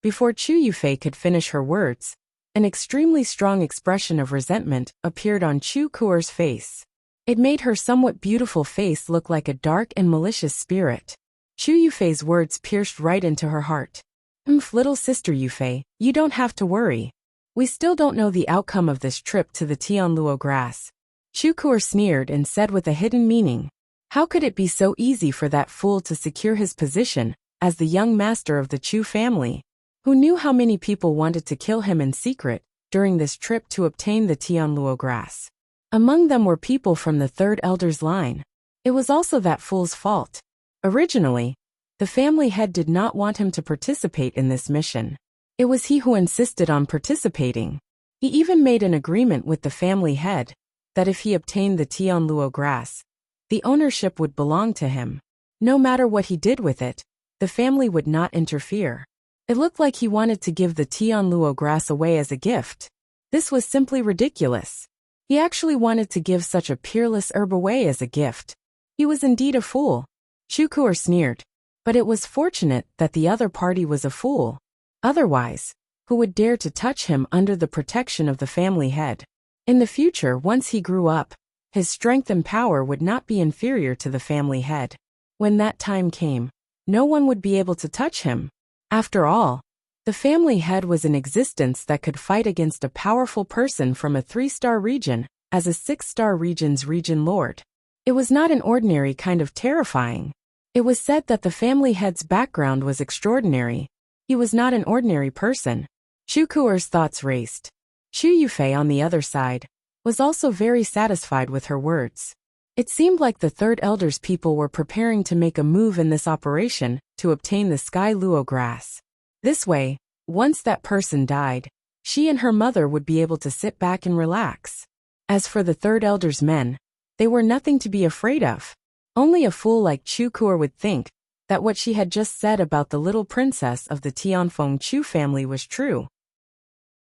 before Chu Yufei could finish her words, an extremely strong expression of resentment appeared on Chu Ku'er's face. It made her somewhat beautiful face look like a dark and malicious spirit. Chu Yufei's words pierced right into her heart. Little sister Yufei, you don't have to worry. We still don't know the outcome of this trip to the Tianluo grass. Chu Ku'er sneered and said with a hidden meaning, how could it be so easy for that fool to secure his position as the young master of the Chu family? Who knew how many people wanted to kill him in secret during this trip to obtain the Tianluo grass? Among them were people from the third elder's line. It was also that fool's fault. Originally, the family head did not want him to participate in this mission. It was he who insisted on participating. He even made an agreement with the family head that if he obtained the Tianluo grass, the ownership would belong to him. No matter what he did with it, the family would not interfere. It looked like he wanted to give the Tianluo grass away as a gift. This was simply ridiculous. He actually wanted to give such a peerless herb away as a gift. He was indeed a fool. Chu Ku'er sneered. But it was fortunate that the other party was a fool. Otherwise, who would dare to touch him under the protection of the family head? In the future, once he grew up, his strength and power would not be inferior to the family head. When that time came, no one would be able to touch him. After all, the family head was in existence that could fight against a powerful person from a 3-star region as a 6-star region's region lord. It was not an ordinary kind of terrifying. It was said that the family head's background was extraordinary. He was not an ordinary person. Chu Ku'er's thoughts raced. Chu Yufei, on the other side, was also very satisfied with her words. It seemed like the third elder's people were preparing to make a move in this operation to obtain the Sky Luo grass. This way, once that person died, she and her mother would be able to sit back and relax. As for the third elder's men, they were nothing to be afraid of. Only a fool like Chu Ku'er would think that what she had just said about the little princess of the Tianfeng Chu family was true.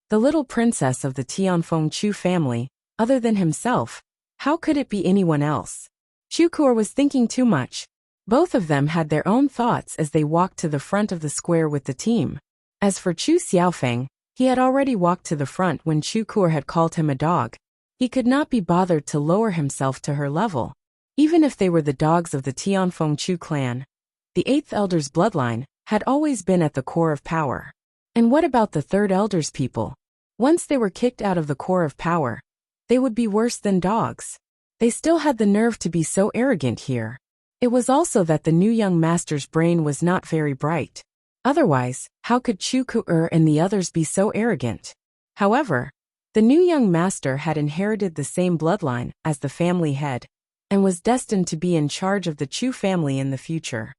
The little princess of the Tianfeng Chu family, other than himself, how could it be anyone else? Chu Ku'er was thinking too much. Both of them had their own thoughts as they walked to the front of the square with the team. As for Chu Xiaofeng, he had already walked to the front when Chu Ku'er had called him a dog. He could not be bothered to lower himself to her level. Even if they were the dogs of the Tianfeng Chu clan, the 8th elder's bloodline had always been at the core of power. And what about the 3rd elder's people? Once they were kicked out of the core of power, they would be worse than dogs. They still had the nerve to be so arrogant here. It was also that the new young master's brain was not very bright. Otherwise, how could Chu Ku'er and the others be so arrogant? However, the new young master had inherited the same bloodline as the family head, and was destined to be in charge of the Chu family in the future.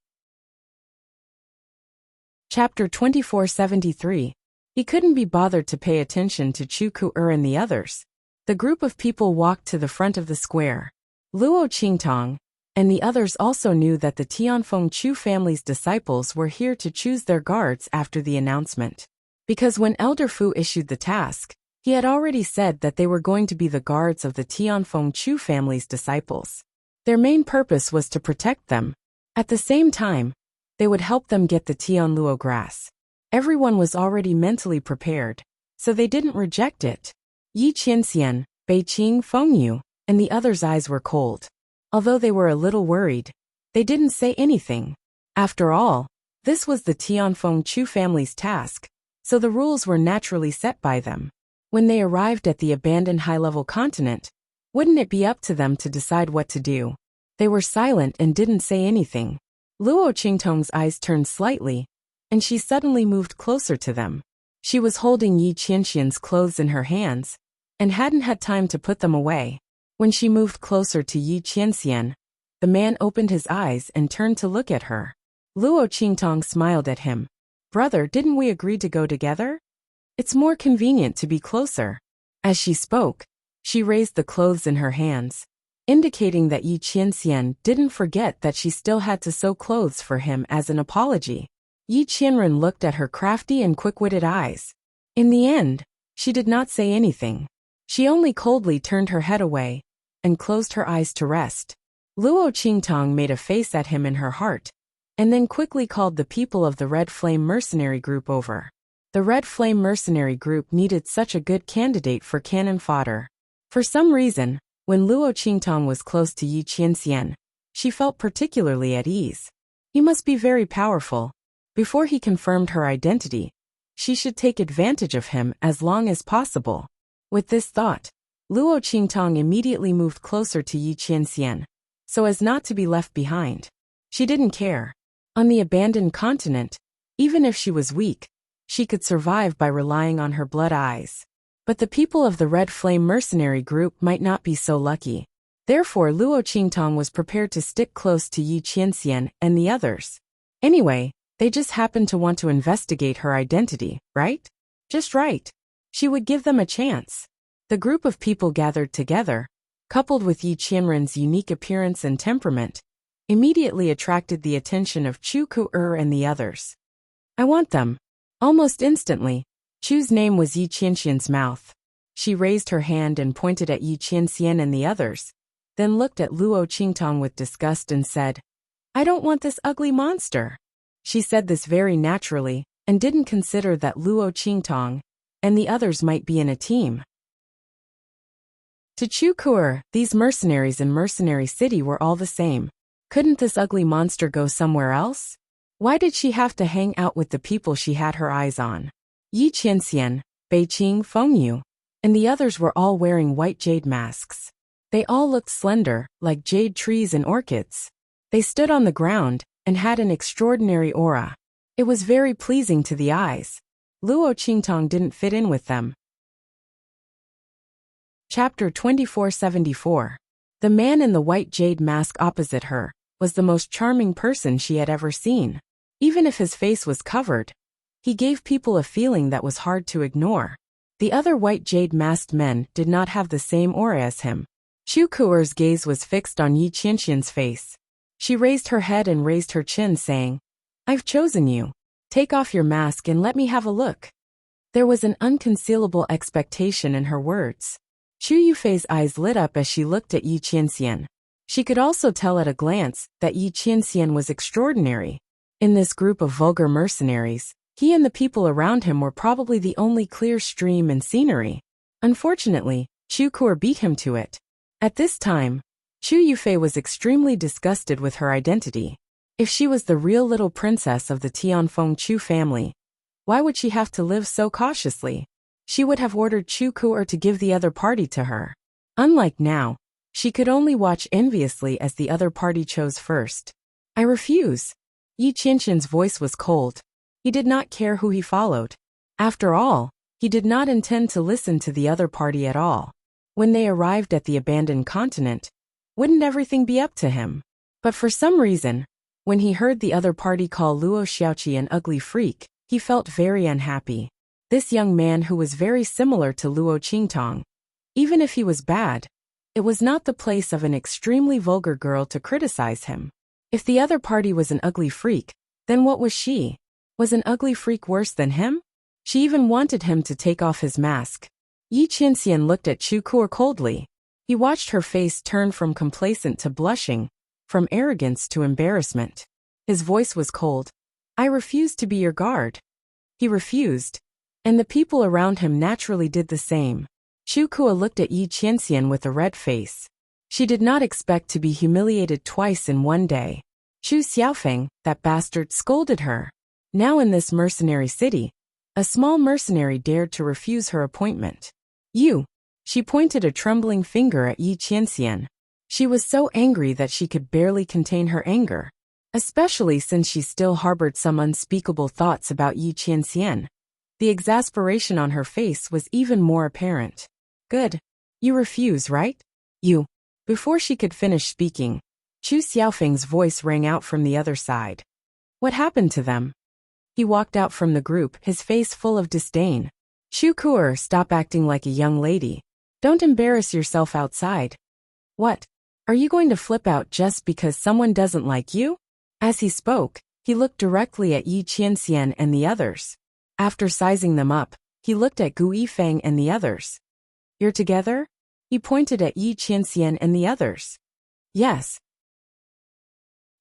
Chapter 2473. He couldn't be bothered to pay attention to Chu Ku'er and the others. The group of people walked to the front of the square. Luo Qingtong and the others also knew that the Tianfeng Chu family's disciples were here to choose their guards after the announcement. Because when Elder Fu issued the task, he had already said that they were going to be the guards of the Tianfeng Chu family's disciples. Their main purpose was to protect them. At the same time, they would help them get the Tianluo grass. Everyone was already mentally prepared, so they didn't reject it. Yi Qianxian, Beiqing Fengyu, and the others' eyes were cold. Although they were a little worried, they didn't say anything. After all, this was the Tianfeng Chu family's task, so the rules were naturally set by them. When they arrived at the abandoned high-level continent, wouldn't it be up to them to decide what to do? They were silent and didn't say anything. Luo Qingtong's eyes turned slightly, and she suddenly moved closer to them. She was holding Yi Qianxian's clothes in her hands, and hadn't had time to put them away. When she moved closer to Yi Qianxian, the man opened his eyes and turned to look at her. Luo Qingtong smiled at him. "Brother, didn't we agree to go together? It's more convenient to be closer." As she spoke, she raised the clothes in her hands, indicating that Yi Qianxian didn't forget that she still had to sew clothes for him as an apology. Yi Qianren looked at her crafty and quick-witted eyes. In the end, she did not say anything. She only coldly turned her head away and closed her eyes to rest. Luo Qingtong made a face at him in her heart, and then quickly called the people of the Red Flame Mercenary Group over. The Red Flame Mercenary Group needed such a good candidate for cannon fodder. For some reason, when Luo Qingtong was close to Yi Qianxian, she felt particularly at ease. He must be very powerful. Before he confirmed her identity, she should take advantage of him as long as possible. With this thought, Luo Qingtong immediately moved closer to Yi Qianxian, so as not to be left behind. She didn't care. On the abandoned continent, even if she was weak, she could survive by relying on her blood eyes. But the people of the Red Flame Mercenary Group might not be so lucky. Therefore, Luo Qingtong was prepared to stick close to Yi Qianxian and the others. Anyway, they just happened to want to investigate her identity, right? Just right. She would give them a chance. The group of people gathered together, coupled with Yi Qianren's unique appearance and temperament, immediately attracted the attention of Chu Ku-er and the others. "I want them." Almost instantly, Chu's name was Yi Qianxian's mouth. She raised her hand and pointed at Yi Qianxian and the others, then looked at Luo Qingtong with disgust and said, "I don't want this ugly monster." She said this very naturally, and didn't consider that Luo Qingtong and the others might be in a team. To Chu Ku-er, these mercenaries in Mercenary City were all the same. Couldn't this ugly monster go somewhere else? Why did she have to hang out with the people she had her eyes on? Yi Qianxian, Beiqing Fengyu, and the others were all wearing white jade masks. They all looked slender, like jade trees and orchids. They stood on the ground and had an extraordinary aura. It was very pleasing to the eyes. Luo Qingtong didn't fit in with them. Chapter 2474. The man in the white jade mask opposite her was the most charming person she had ever seen. Even if his face was covered, he gave people a feeling that was hard to ignore. The other white jade masked men did not have the same aura as him. Chu Ku-er's gaze was fixed on Yi Qianxian's face. She raised her head and raised her chin, saying, "I've chosen you. Take off your mask and let me have a look." There was an unconcealable expectation in her words. Chu Yufei's eyes lit up as she looked at Yi Qianxian. She could also tell at a glance that Yi Qianxian was extraordinary. In this group of vulgar mercenaries, he and the people around him were probably the only clear stream and scenery. Unfortunately, Chu Ku-er beat him to it. At this time, Chu Yufei was extremely disgusted with her identity. If she was the real little princess of the Tianfeng Chu family, why would she have to live so cautiously? She would have ordered Chu Ku-er to give the other party to her. Unlike now, she could only watch enviously as the other party chose first. "I refuse." Yi Qianxian's voice was cold. He did not care who he followed. After all, he did not intend to listen to the other party at all. When they arrived at the abandoned continent, wouldn't everything be up to him? But for some reason, when he heard the other party call Luo Xiaoqi an ugly freak, he felt very unhappy. This young man who was very similar to Luo Qingtong, even if he was bad, it was not the place of an extremely vulgar girl to criticize him. If the other party was an ugly freak, then what was she? Was an ugly freak worse than him? She even wanted him to take off his mask. Yi Qianxian looked at Chu Ku-er coldly. He watched her face turn from complacent to blushing, from arrogance to embarrassment. His voice was cold. I refuse to be your guard. He refused, and the people around him naturally did the same. Chu Kuo looked at Yi Qianxian with a red face. She did not expect to be humiliated twice in one day. Chu Xiaofeng, that bastard, scolded her. Now in this mercenary city, a small mercenary dared to refuse her appointment. You. She pointed a trembling finger at Yi Qianxian. She was so angry that she could barely contain her anger, especially since she still harbored some unspeakable thoughts about Yi Qianxian. The exasperation on her face was even more apparent. Good. You refuse, right? You. Before she could finish speaking, Chu Xiaofeng's voice rang out from the other side. What happened to them? He walked out from the group, his face full of disdain. Chu Kuo, stop acting like a young lady. Don't embarrass yourself outside. What? Are you going to flip out just because someone doesn't like you? As he spoke, he looked directly at Yi Qianxian and the others. After sizing them up, he looked at Gu Yifeng and the others. You're together? He pointed at Yi Qianxian and the others. Yes.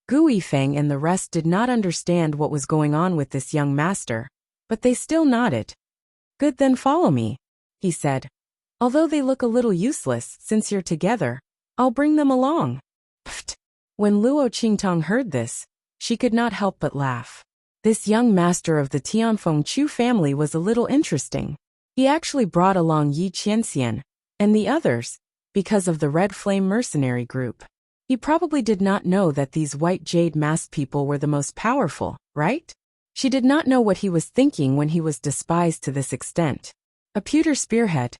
Gu Yifeng and the rest did not understand what was going on with this young master, but they still nodded. Good, then follow me, he said. Although they look a little useless since you're together, I'll bring them along. Pfft. When Luo Qingtong heard this, she could not help but laugh. This young master of the Tianfeng Chu family was a little interesting. He actually brought along Yi Qianxian and the others because of the Red Flame mercenary group. He probably did not know that these white jade masked people were the most powerful, right? She did not know what he was thinking when he was despised to this extent. A pewter spearhead.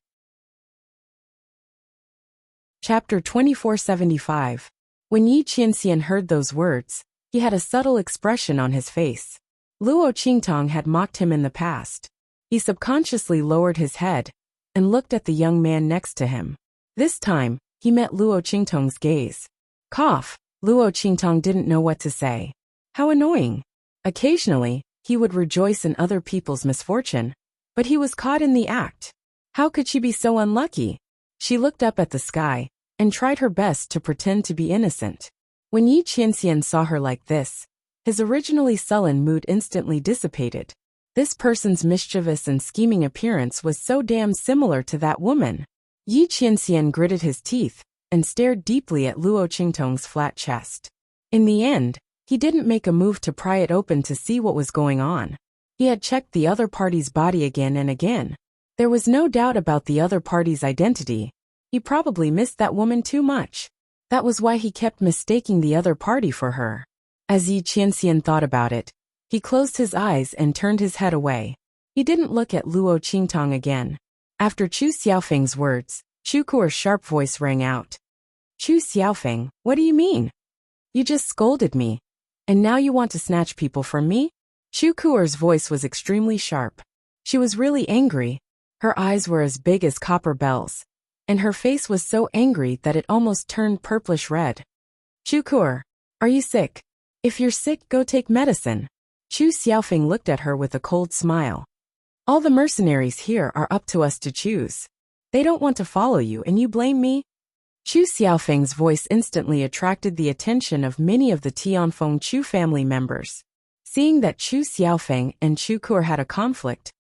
Chapter 2475. When Yi Qianxian heard those words, he had a subtle expression on his face. Luo Qingtong had mocked him in the past. He subconsciously lowered his head and looked at the young man next to him. This time, he met Luo Qingtong's gaze. Cough. Luo Qingtong didn't know what to say. How annoying. Occasionally, he would rejoice in other people's misfortune, but he was caught in the act. How could she be so unlucky? She looked up at the sky and tried her best to pretend to be innocent. When Yi Qianxian saw her like this, his originally sullen mood instantly dissipated. This person's mischievous and scheming appearance was so damn similar to that woman. Yi Qianxian gritted his teeth and stared deeply at Luo Qingtong's flat chest. In the end, he didn't make a move to pry it open to see what was going on. He had checked the other party's body again and again. There was no doubt about the other party's identity. He probably missed that woman too much. That was why he kept mistaking the other party for her. As Yi Qianxian thought about it, he closed his eyes and turned his head away. He didn't look at Luo Qingtong again. After Chu Xiaofeng's words, Chu Kuo's sharp voice rang out. Chu Xiaofeng, what do you mean? You just scolded me, and now you want to snatch people from me? Chu Kuo's voice was extremely sharp. She was really angry. Her eyes were as big as copper bells, and her face was so angry that it almost turned purplish red. Chu Kuo, are you sick? If you're sick, go take medicine. Chu Xiaofeng looked at her with a cold smile. All the mercenaries here are up to us to choose. They don't want to follow you and you blame me? Chu Xiaofeng's voice instantly attracted the attention of many of the Tianfeng Chu family members. Seeing that Chu Xiaofeng and Chu Kuo had a conflict,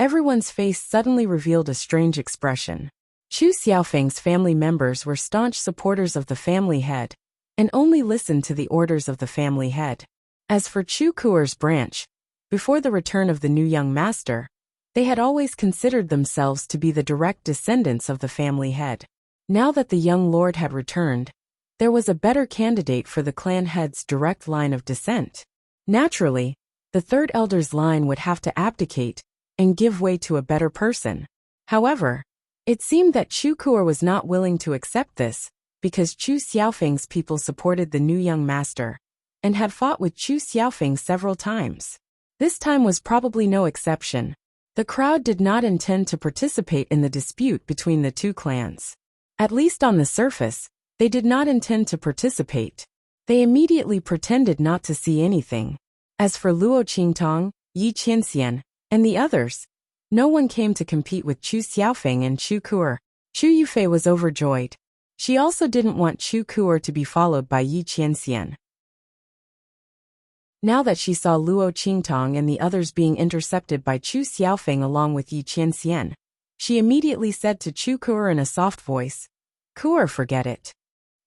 everyone's face suddenly revealed a strange expression. Chu Xiaofeng's family members were staunch supporters of the family head, and only listened to the orders of the family head. As for Chu Kuo's branch, before the return of the new young master, they had always considered themselves to be the direct descendants of the family head. Now that the young lord had returned, there was a better candidate for the clan head's direct line of descent. Naturally, the third elder's line would have to abdicate and give way to a better person. However, it seemed that Chu Kuo was not willing to accept this, because Chu Xiaofeng's people supported the new young master, and had fought with Chu Xiaofeng several times. This time was probably no exception. The crowd did not intend to participate in the dispute between the two clans. At least on the surface, they did not intend to participate. They immediately pretended not to see anything. As for Luo Qingtong, Yi Qianxian, and the others, no one came to compete with Chu Xiaofeng and Chu Kuo. Chu Yufei was overjoyed. She also didn't want Chu Kuer to be followed by Yi Qianxian. Now that she saw Luo Qingtong and the others being intercepted by Chu Xiaofeng along with Yi Qianxian, she immediately said to Chu Kuer in a soft voice, "Kuer, forget it.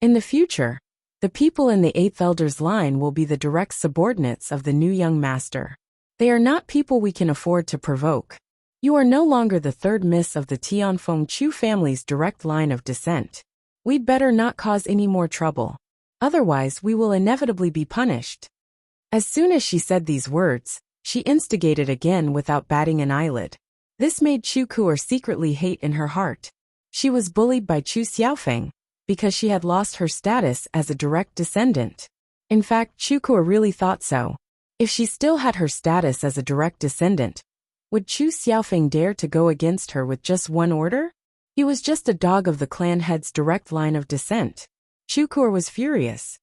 In the future, the people in the Eighth Elder's line will be the direct subordinates of the new young master. They are not people we can afford to provoke. You are no longer the third miss of the Tianfeng Chu family's direct line of descent. We'd better not cause any more trouble. Otherwise, we will inevitably be punished." As soon as she said these words, she instigated again without batting an eyelid. This made Chu Kuer secretly hate in her heart. She was bullied by Chu Xiaofeng because she had lost her status as a direct descendant. In fact, Chu Kuer really thought so. If she still had her status as a direct descendant, would Chu Xiaofeng dare to go against her with just one order? He was just a dog of the clan head's direct line of descent. Chu Kuer was furious.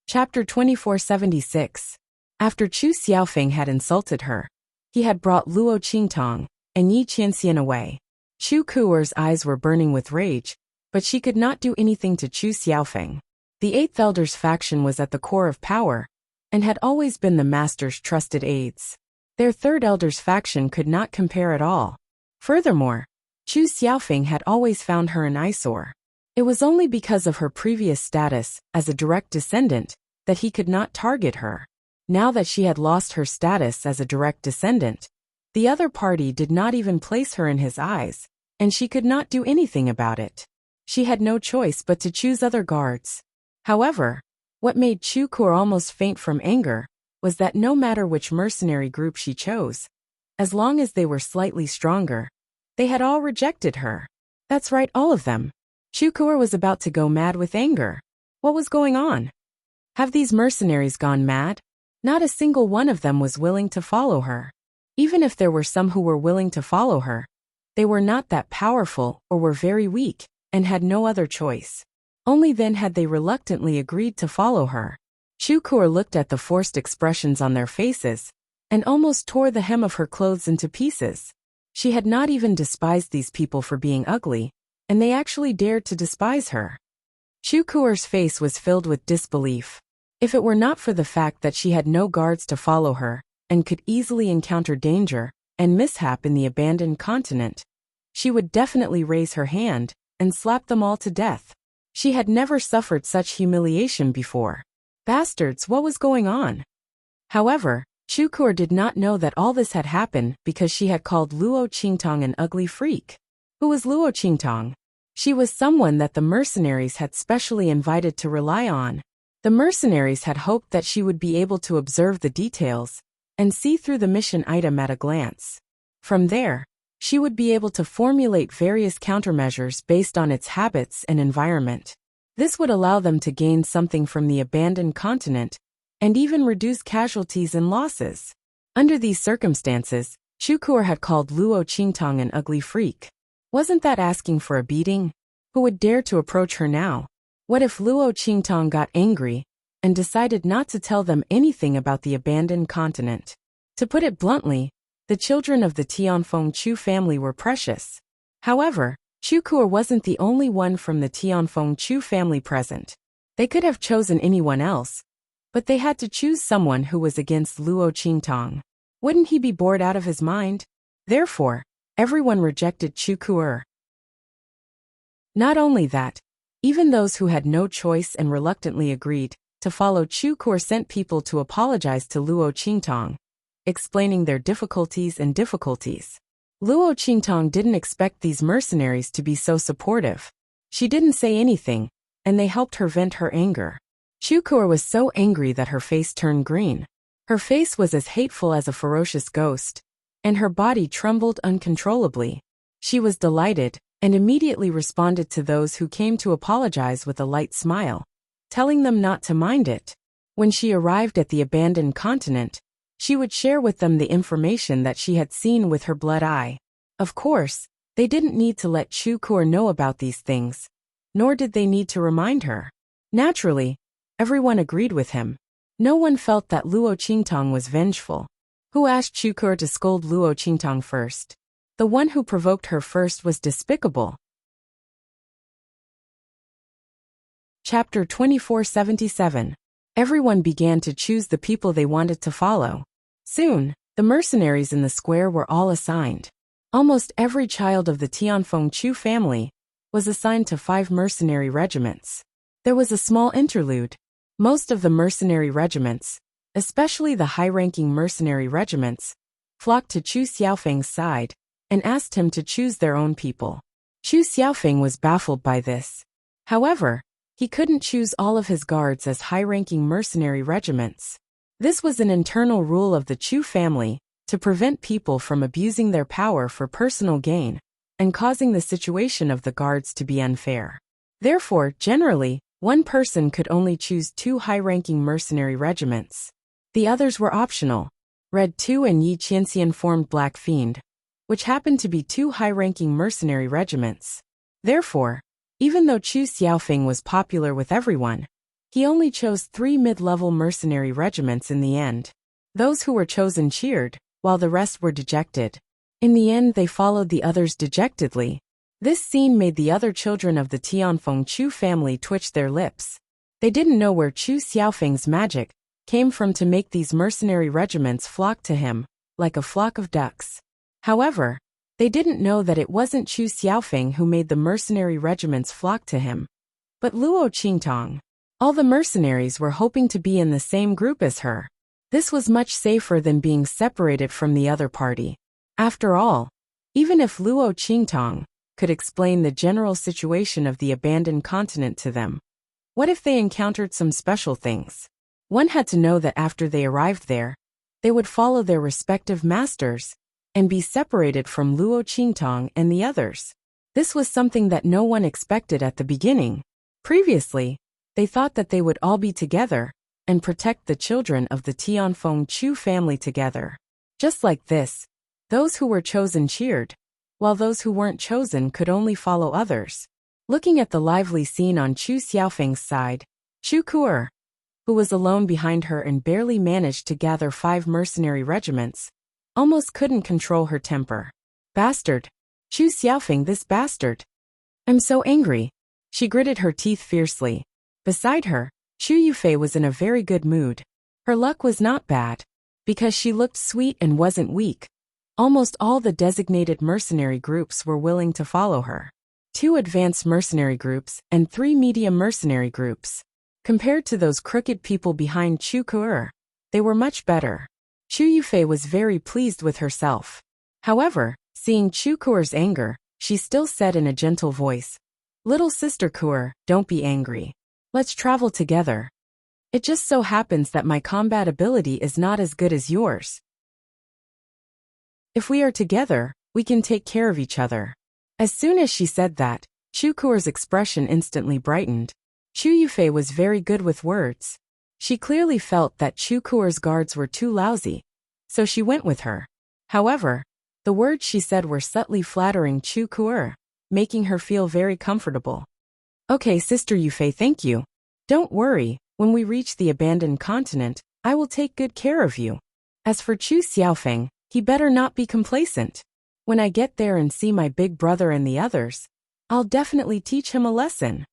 Chapter 2476. After Chu Xiaofeng had insulted her, he had brought Luo Qingtong and Yi Qianxian away. Chu Kuer's eyes were burning with rage, but she could not do anything to Chu Xiaofeng. The Eighth Elder's faction was at the core of power, and had always been the master's trusted aides. Their Third Elder's faction could not compare at all. Furthermore, Chu Xiaofeng had always found her an eyesore. It was only because of her previous status as a direct descendant that he could not target her. Now that she had lost her status as a direct descendant, the other party did not even place her in his eyes, and she could not do anything about it. She had no choice but to choose other guards. However, what made Chu Kuer almost faint from anger was that no matter which mercenary group she chose, as long as they were slightly stronger, they had all rejected her. That's right, all of them. Chu Kuer was about to go mad with anger. What was going on? Have these mercenaries gone mad? Not a single one of them was willing to follow her. Even if there were some who were willing to follow her, they were not that powerful or were very weak and had no other choice. Only then had they reluctantly agreed to follow her. Chu Kuer looked at the forced expressions on their faces and almost tore the hem of her clothes into pieces. She had not even despised these people for being ugly, and they actually dared to despise her. Chu Kuer's face was filled with disbelief. If it were not for the fact that she had no guards to follow her, and could easily encounter danger and mishap in the abandoned continent, she would definitely raise her hand and slap them all to death. She had never suffered such humiliation before. Bastards, what was going on? However, Chu Kuer did not know that all this had happened because she had called Luo Qingtong an ugly freak. Who was Luo Qingtong? She was someone that the mercenaries had specially invited to rely on. The mercenaries had hoped that she would be able to observe the details and see through the mission item at a glance. From there, she would be able to formulate various countermeasures based on its habits and environment. This would allow them to gain something from the abandoned continent and even reduce casualties and losses. Under these circumstances, Chu Kuer had called Luo Qingtong an ugly freak. Wasn't that asking for a beating? Who would dare to approach her now? What if Luo Qingtong got angry and decided not to tell them anything about the abandoned continent? To put it bluntly, the children of the Tianfeng Chu family were precious. However, Chu Kuer wasn't the only one from the Tianfeng Chu family present. They could have chosen anyone else, but they had to choose someone who was against Luo Qingtong. Wouldn't he be bored out of his mind? Therefore, everyone rejected Chu Kuer. Not only that, even those who had no choice and reluctantly agreed to follow Chu Kuer sent people to apologize to Luo Qingtong, explaining their difficulties. Luo Qingtong didn't expect these mercenaries to be so supportive. She didn't say anything, and they helped her vent her anger. Chu Kuer was so angry that her face turned green. Her face was as hateful as a ferocious ghost, and her body trembled uncontrollably. She was delighted and immediately responded to those who came to apologize with a light smile, telling them not to mind it. When she arrived at the abandoned continent, she would share with them the information that she had seen with her blood eye. Of course, they didn't need to let Chu Kuer know about these things, nor did they need to remind her. Naturally, everyone agreed with him. No one felt that Luo Qingtong was vengeful. Who asked Chu Kuer to scold Luo Qingtong first? The one who provoked her first was despicable. Chapter 2477. Everyone began to choose the people they wanted to follow. Soon, the mercenaries in the square were all assigned. Almost every child of the Tianfeng Chu family was assigned to 5 mercenary regiments. There was a small interlude. Most of the mercenary regiments, especially the high-ranking mercenary regiments, flocked to Chu Xiaofeng's side and asked him to choose their own people. Chu Xiaofeng was baffled by this. However, he couldn't choose all of his guards as high-ranking mercenary regiments. This was an internal rule of the Chu family to prevent people from abusing their power for personal gain and causing the situation of the guards to be unfair. Therefore, generally, one person could only choose 2 high-ranking mercenary regiments. The others were optional. Red 2 and Yi Qianxian formed Black Fiend, which happened to be 2 high-ranking mercenary regiments. Therefore, even though Chu Xiaofeng was popular with everyone, he only chose 3 mid-level mercenary regiments in the end. Those who were chosen cheered, while the rest were dejected. In the end, they followed the others dejectedly. This scene made the other children of the Tianfeng Chu family twitch their lips. They didn't know where Chu Xiaofeng's magic came from to make these mercenary regiments flock to him, like a flock of ducks. However, they didn't know that it wasn't Chu Xiaofeng who made the mercenary regiments flock to him, but Luo Qingtong. All the mercenaries were hoping to be in the same group as her. This was much safer than being separated from the other party. After all, even if Luo Qingtong could explain the general situation of the abandoned continent to them, what if they encountered some special things? One had to know that after they arrived there, they would follow their respective masters and be separated from Luo Qingtong and the others. This was something that no one expected at the beginning. Previously, they thought that they would all be together and protect the children of the Tianfeng Chu family together. Just like this, those who were chosen cheered, while those who weren't chosen could only follow others. Looking at the lively scene on Chu Xiaofeng's side, Chu Ku'er, who was alone behind her and barely managed to gather 5 mercenary regiments, almost couldn't control her temper. Bastard! Chu Xiaofeng, this bastard! I'm so angry. She gritted her teeth fiercely. Beside her, Chu Yufei was in a very good mood. Her luck was not bad, because she looked sweet and wasn't weak. Almost all the designated mercenary groups were willing to follow her. 2 advanced mercenary groups and 3 medium mercenary groups. Compared to those crooked people behind Chu Ku'er, they were much better. Chu Yufei was very pleased with herself. However, seeing Chu Ku'er's anger, she still said in a gentle voice, "Little sister Ku'er, don't be angry. Let's travel together. It just so happens that my combat ability is not as good as yours. If we are together, we can take care of each other." As soon as she said that, Chu Ku'er's expression instantly brightened. Chu Yufei was very good with words. She clearly felt that Chu Ku'er's guards were too lousy, so she went with her. However, the words she said were subtly flattering Chu Ku'er, making her feel very comfortable. "Okay, Sister Yufei, thank you. Don't worry, when we reach the abandoned continent, I will take good care of you. As for Chu Xiaofeng, he better not be complacent. When I get there and see my big brother and the others, I'll definitely teach him a lesson."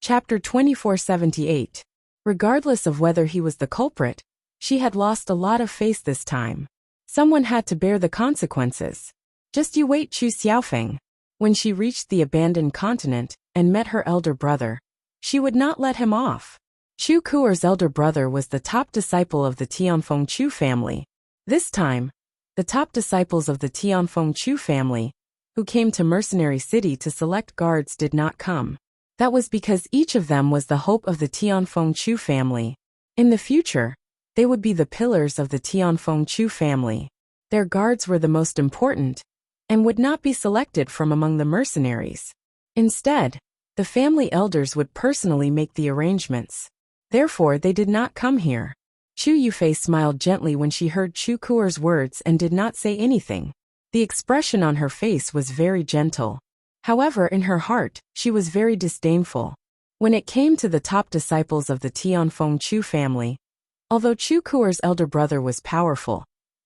Chapter 2478. Regardless of whether he was the culprit, she had lost a lot of face this time. Someone had to bear the consequences. Just you wait, Chu Xiaofeng. When she reached the abandoned continent and met her elder brother, she would not let him off. Chu Ku'er's elder brother was the top disciple of the Tianfeng Chu family. This time, the top disciples of the Tianfeng Chu family, who came to Mercenary City to select guards, did not come. That was because each of them was the hope of the Tianfeng Chu family. In the future, they would be the pillars of the Tianfeng Chu family. Their guards were the most important, and would not be selected from among the mercenaries. Instead, the family elders would personally make the arrangements. Therefore, they did not come here. Chu Yufei smiled gently when she heard Chu Ku'er's words and did not say anything. The expression on her face was very gentle. However, in her heart, she was very disdainful. When it came to the top disciples of the Tianfeng Chu family, although Chu Ku'er's elder brother was powerful,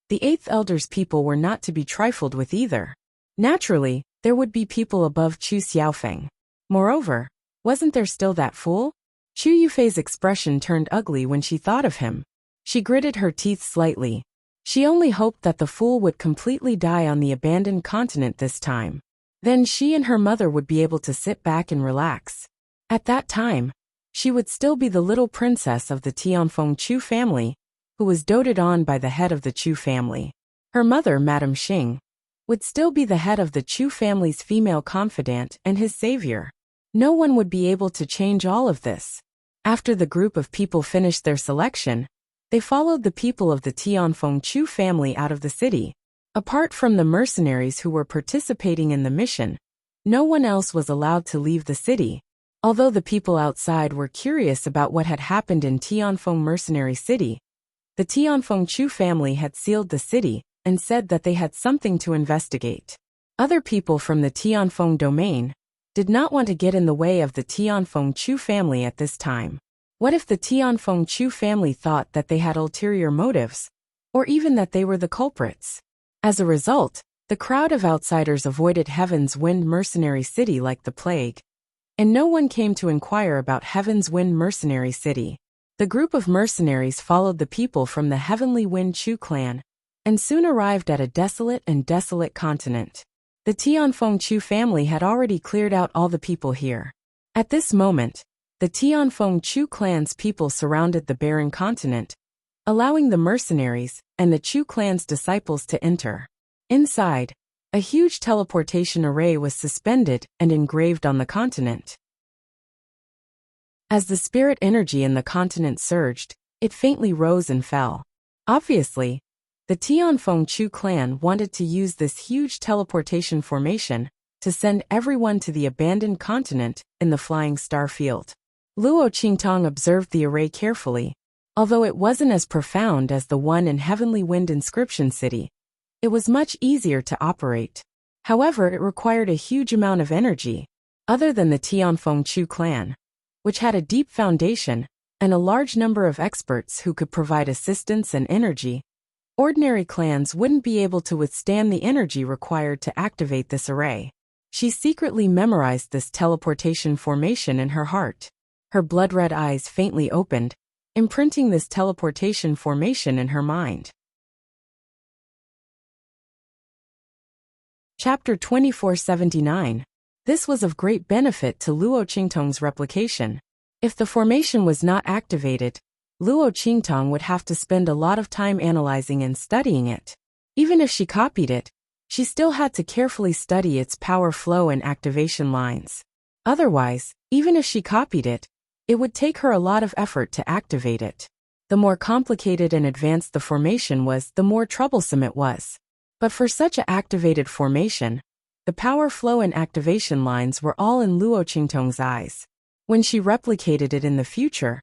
the 8th elder's people were not to be trifled with either. Naturally, there would be people above Chu Xiaofeng. Moreover, wasn't there still that fool? Chu Yufei's expression turned ugly when she thought of him. She gritted her teeth slightly. She only hoped that the fool would completely die on the abandoned continent this time. Then she and her mother would be able to sit back and relax. At that time, she would still be the little princess of the Tianfeng Chu family, who was doted on by the head of the Chu family. Her mother, Madame Xing, would still be the head of the Chu family's female confidant and his savior. No one would be able to change all of this. After the group of people finished their selection, they followed the people of the Tianfeng Chu family out of the city. Apart from the mercenaries who were participating in the mission, no one else was allowed to leave the city. Although the people outside were curious about what had happened in Tianfeng Mercenary City, the Tianfeng Chu family had sealed the city and said that they had something to investigate. Other people from the Tianfeng domain did not want to get in the way of the Tianfeng Chu family at this time. What if the Tianfeng Chu family thought that they had ulterior motives, or even that they were the culprits? As a result, the crowd of outsiders avoided Heaven's Wind Mercenary City like the plague, and no one came to inquire about Heaven's Wind Mercenary City. The group of mercenaries followed the people from the Heavenly Wind Chu clan, and soon arrived at a desolate continent. The Tianfeng Chu family had already cleared out all the people here. At this moment, the Tianfeng Chu clan's people surrounded the barren continent, allowing the mercenaries and the Chu clan's disciples to enter. Inside, a huge teleportation array was suspended and engraved on the continent. As the spirit energy in the continent surged, it faintly rose and fell. Obviously, the Tianfeng Chu clan wanted to use this huge teleportation formation to send everyone to the abandoned continent in the flying star field. Luo Qingtong observed the array carefully. Although it wasn't as profound as the one in Heavenly Wind Inscription City, it was much easier to operate. However, it required a huge amount of energy. Other than the Tianfeng Chu clan, which had a deep foundation and a large number of experts who could provide assistance and energy, ordinary clans wouldn't be able to withstand the energy required to activate this array. She secretly memorized this teleportation formation in her heart. Her blood-red eyes faintly opened, imprinting this teleportation formation in her mind. Chapter 2479. This was of great benefit to Luo Qingtong's replication. If the formation was not activated, Luo Qingtong would have to spend a lot of time analyzing and studying it. Even if she copied it, she still had to carefully study its power flow and activation lines. Otherwise, even if she copied it, it would take her a lot of effort to activate it. The more complicated and advanced the formation was, the more troublesome it was. But for such a activated formation, the power flow and activation lines were all in Luo Qingtong's eyes. When she replicated it in the future,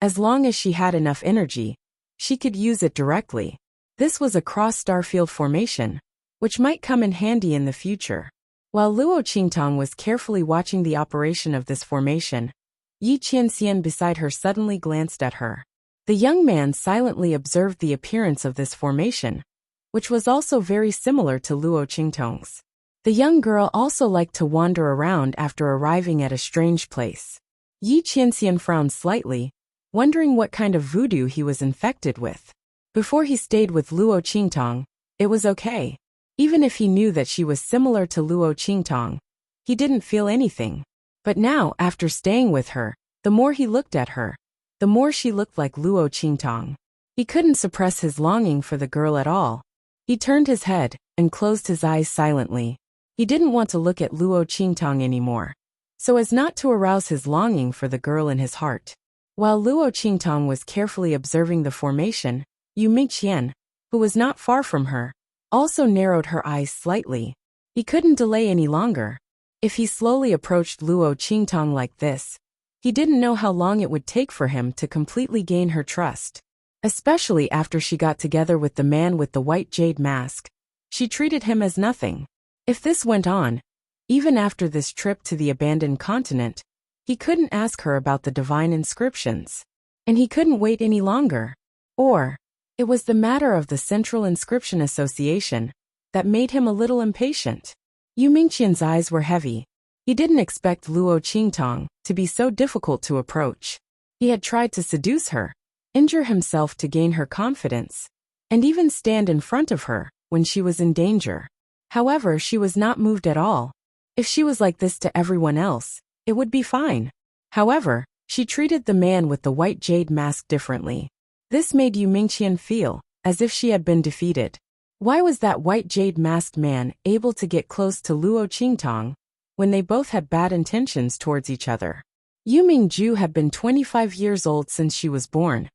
as long as she had enough energy, she could use it directly. This was a cross-starfield formation, which might come in handy in the future. While Luo Qingtong was carefully watching the operation of this formation, Yi Qianxian beside her suddenly glanced at her. The young man silently observed the appearance of this formation, which was also very similar to Luo Qingtong's. The young girl also liked to wander around after arriving at a strange place. Yi Qianxian frowned slightly, wondering what kind of voodoo he was infected with. Before he stayed with Luo Qingtong, it was okay. Even if he knew that she was similar to Luo Qingtong, he didn't feel anything. But now, after staying with her, the more he looked at her, the more she looked like Luo Qingtong. He couldn't suppress his longing for the girl at all. He turned his head and closed his eyes silently. He didn't want to look at Luo Qingtong anymore, so as not to arouse his longing for the girl in his heart. While Luo Qingtong was carefully observing the formation, Yu Mingqian, who was not far from her, also narrowed her eyes slightly. He couldn't delay any longer. If he slowly approached Luo Qingtong like this, he didn't know how long it would take for him to completely gain her trust. Especially after she got together with the man with the white jade mask, she treated him as nothing. If this went on, even after this trip to the abandoned continent, he couldn't ask her about the divine inscriptions. And he couldn't wait any longer. Or, it was the matter of the Central Inscription Association that made him a little impatient. Yu Mingqian's eyes were heavy. He didn't expect Luo Qingtong to be so difficult to approach. He had tried to seduce her, injure himself to gain her confidence, and even stand in front of her when she was in danger. However, she was not moved at all. If she was like this to everyone else, it would be fine. However, she treated the man with the white jade mask differently. This made Yu Mingqian feel as if she had been defeated. Why was that white jade masked man able to get close to Luo Qingtong when they both had bad intentions towards each other? Yu Mingju had been 25 years old since she was born,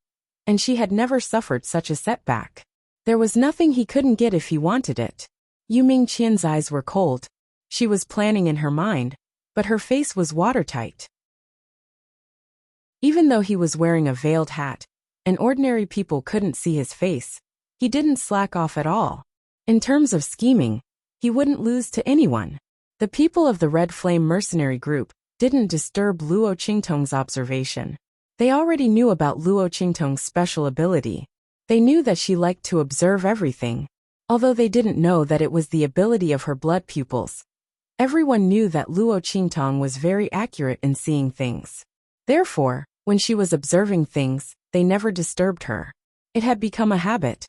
and she had never suffered such a setback. There was nothing he couldn't get if he wanted it. Yu Mingqian's eyes were cold. She was planning in her mind, but her face was watertight. Even though he was wearing a veiled hat, and ordinary people couldn't see his face, he didn't slack off at all. In terms of scheming, he wouldn't lose to anyone. The people of the Red Flame mercenary group didn't disturb Luo Qingtong's observation. They already knew about Luo Qingtong's special ability. They knew that she liked to observe everything, although they didn't know that it was the ability of her blood pupils. Everyone knew that Luo Qingtong was very accurate in seeing things. Therefore, when she was observing things, they never disturbed her. It had become a habit.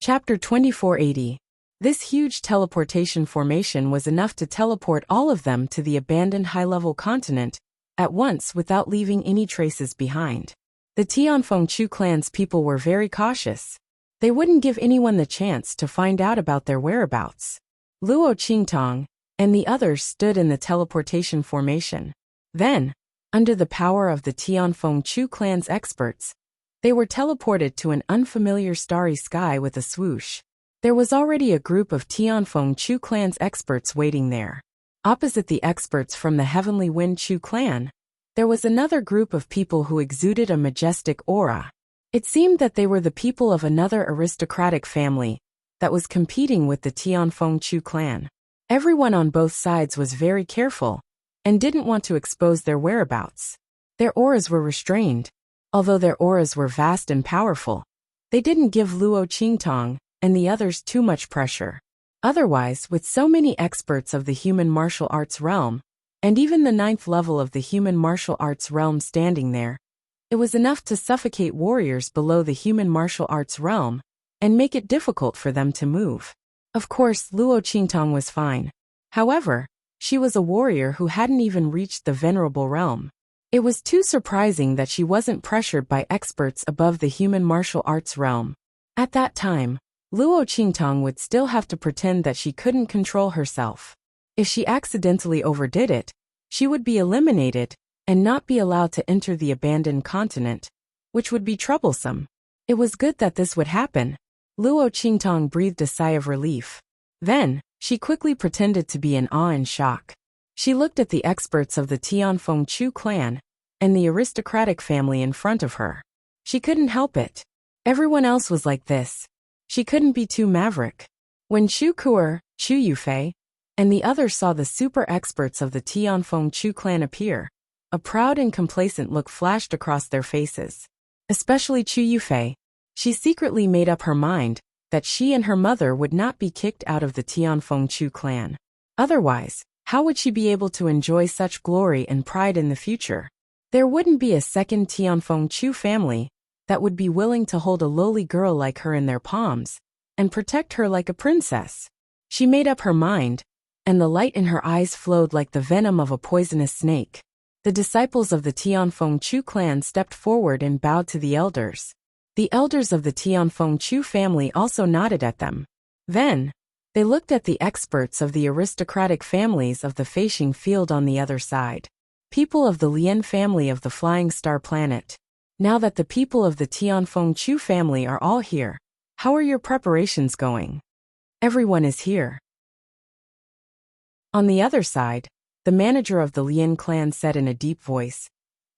Chapter 2480. This huge teleportation formation was enough to teleport all of them to the abandoned high-level continent at once without leaving any traces behind. The Tianfeng Chu clan's people were very cautious. They wouldn't give anyone the chance to find out about their whereabouts. Luo Qingtong and the others stood in the teleportation formation. Then, under the power of the Tianfeng Chu clan's experts, they were teleported to an unfamiliar starry sky with a swoosh. There was already a group of Tianfeng Chu clan's experts waiting there. Opposite the experts from the Heavenly Wind Chu clan, there was another group of people who exuded a majestic aura. It seemed that they were the people of another aristocratic family that was competing with the Tianfeng Chu clan. Everyone on both sides was very careful and didn't want to expose their whereabouts. Their auras were restrained. Although their auras were vast and powerful, they didn't give Luo Qingtong and the others too much pressure. Otherwise, with so many experts of the human martial arts realm, and even the 9th level of the human martial arts realm standing there, it was enough to suffocate warriors below the human martial arts realm and make it difficult for them to move. Of course, Luo Qingtong was fine. However, she was a warrior who hadn't even reached the venerable realm. It was too surprising that she wasn't pressured by experts above the human martial arts realm. At that time, Luo Qingtong would still have to pretend that she couldn't control herself. If she accidentally overdid it, she would be eliminated and not be allowed to enter the abandoned continent, which would be troublesome. It was good that this would happen. Luo Qingtong breathed a sigh of relief. Then, she quickly pretended to be in awe and shock. She looked at the experts of the Tianfeng Chu clan and the aristocratic family in front of her. She couldn't help it. Everyone else was like this. She couldn't be too maverick. When Chu Kuer, Chu Yufei, and the others saw the super experts of the Tianfeng Chu clan appear, a proud and complacent look flashed across their faces. Especially Chu Yufei. She secretly made up her mind that she and her mother would not be kicked out of the Tianfeng Chu clan. Otherwise, how would she be able to enjoy such glory and pride in the future? There wouldn't be a second Tianfeng Chu family that would be willing to hold a lowly girl like her in their palms and protect her like a princess. She made up her mind, and the light in her eyes flowed like the venom of a poisonous snake. The disciples of the Tianfeng Chu clan stepped forward and bowed to the elders. The elders of the Tianfeng Chu family also nodded at them. Then, they looked at the experts of the aristocratic families of the Feixing field on the other side. People of the Lian family of the Flying Star planet. Now that the people of the Tianfeng Chu family are all here, how are your preparations going? Everyone is here. On the other side, the manager of the Lian clan said in a deep voice,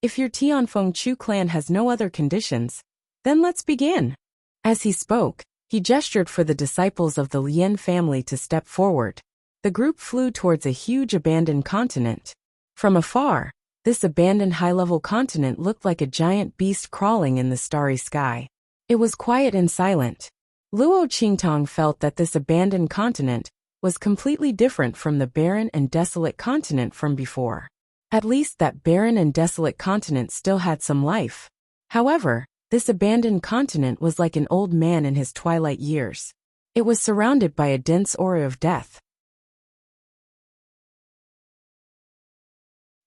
"If your Tianfeng Chu clan has no other conditions, then let's begin." As he spoke, he gestured for the disciples of the Lian family to step forward. The group flew towards a huge abandoned continent. From afar, this abandoned high-level continent looked like a giant beast crawling in the starry sky. It was quiet and silent. Luo Qingtong felt that this abandoned continent was completely different from the barren and desolate continent from before. At least that barren and desolate continent still had some life. However, this abandoned continent was like an old man in his twilight years. It was surrounded by a dense aura of death.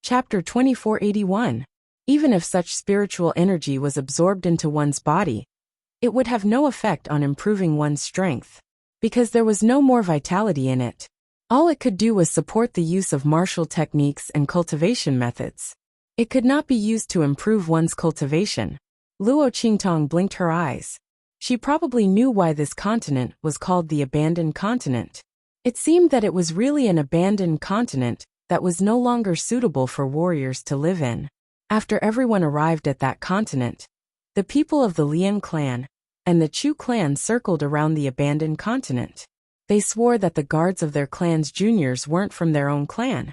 Chapter 2481. Even if such spiritual energy was absorbed into one's body, it would have no effect on improving one's strength, because there was no more vitality in it. All it could do was support the use of martial techniques and cultivation methods. It could not be used to improve one's cultivation. Luo Qingtong blinked her eyes. She probably knew why this continent was called the abandoned continent. It seemed that it was really an abandoned continent that was no longer suitable for warriors to live in. After everyone arrived at that continent, the people of the Lian clan and the Chu clan circled around the abandoned continent. They swore that the guards of their clan's juniors weren't from their own clan,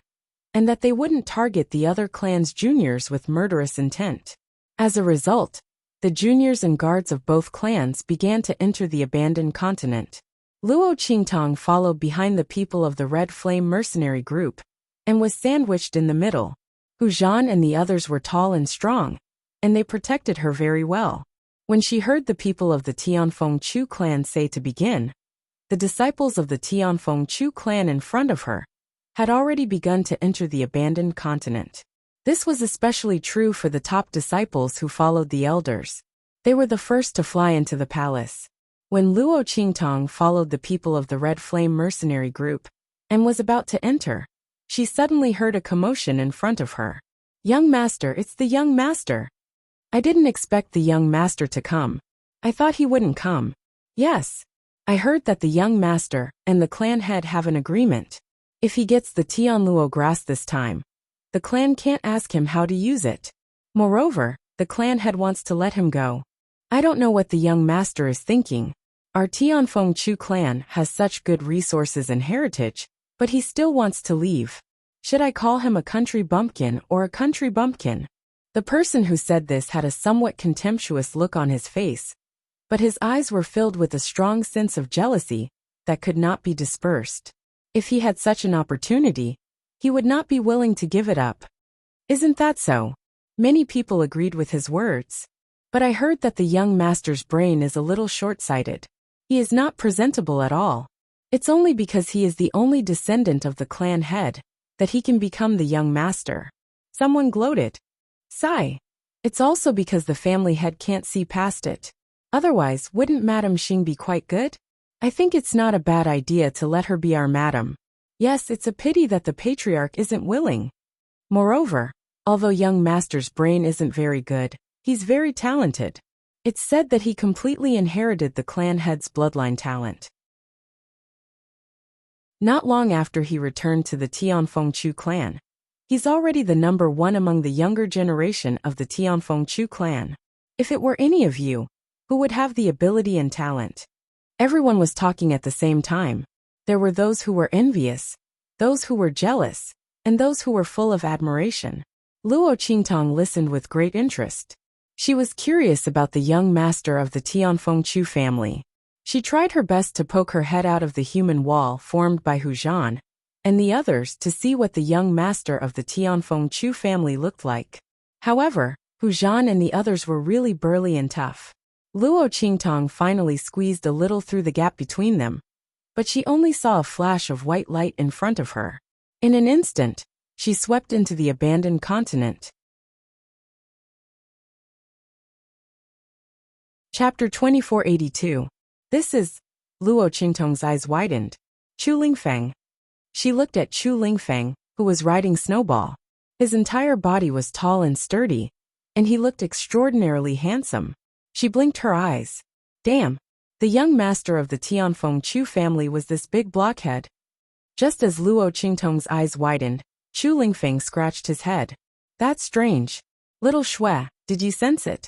and that they wouldn't target the other clan's juniors with murderous intent. As a result, the juniors and guards of both clans began to enter the abandoned continent. Luo Qingtong followed behind the people of the Red Flame mercenary group, and was sandwiched in the middle. Hu Zhan and the others were tall and strong, and they protected her very well. When she heard the people of the Tianfeng Chu clan say to begin, the disciples of the Tianfeng Chu clan in front of her had already begun to enter the abandoned continent. This was especially true for the top disciples who followed the elders. They were the first to fly into the palace. When Luo Qingtong followed the people of the Red Flame mercenary group and was about to enter, she suddenly heard a commotion in front of her. "Young master, it's the young master. I didn't expect the young master to come. I thought he wouldn't come. Yes. I heard that the young master and the clan head have an agreement. If he gets the Tianluo grass this time, the clan can't ask him how to use it. Moreover, the clan head wants to let him go. I don't know what the young master is thinking. Our Tianfeng Chu clan has such good resources and heritage, but he still wants to leave. Should I call him a country bumpkin or a country bumpkin?" The person who said this had a somewhat contemptuous look on his face, but his eyes were filled with a strong sense of jealousy that could not be dispersed. If he had such an opportunity, he would not be willing to give it up. "Isn't that so?" Many people agreed with his words. "But I heard that the young master's brain is a little short-sighted. He is not presentable at all. It's only because he is the only descendant of the clan head that he can become the young master." Someone gloated. "Sigh. It's also because the family head can't see past it. Otherwise, wouldn't Madame Xing be quite good? I think it's not a bad idea to let her be our madam. Yes, it's a pity that the patriarch isn't willing. Moreover, although young master's brain isn't very good, he's very talented. It's said that he completely inherited the clan head's bloodline talent." Not long after he returned to the Tianfeng Chu clan, he's already the number one among the younger generation of the Tianfeng Chu clan. If it were any of you, who would have the ability and talent? Everyone was talking at the same time. There were those who were envious, those who were jealous, and those who were full of admiration. Luo Qingtong listened with great interest. She was curious about the young master of the Tianfeng Chu family. She tried her best to poke her head out of the human wall formed by Hu Zhan and the others to see what the young master of the Tianfeng Chu family looked like. However, Hu Zhan and the others were really burly and tough. Luo Qingtong finally squeezed a little through the gap between them, but she only saw a flash of white light in front of her. In an instant, she swept into the abandoned continent. Chapter 2482. This is... Luo Qingtong's eyes widened. Chu Lingfeng. She looked at Chu Lingfeng, who was riding Snowball. His entire body was tall and sturdy, and he looked extraordinarily handsome. She blinked her eyes. Damn, the young master of the Tianfeng Chu family was this big blockhead. Just as Luo Qingtong's eyes widened, Chu Lingfeng scratched his head. That's strange. Little Shui, did you sense it?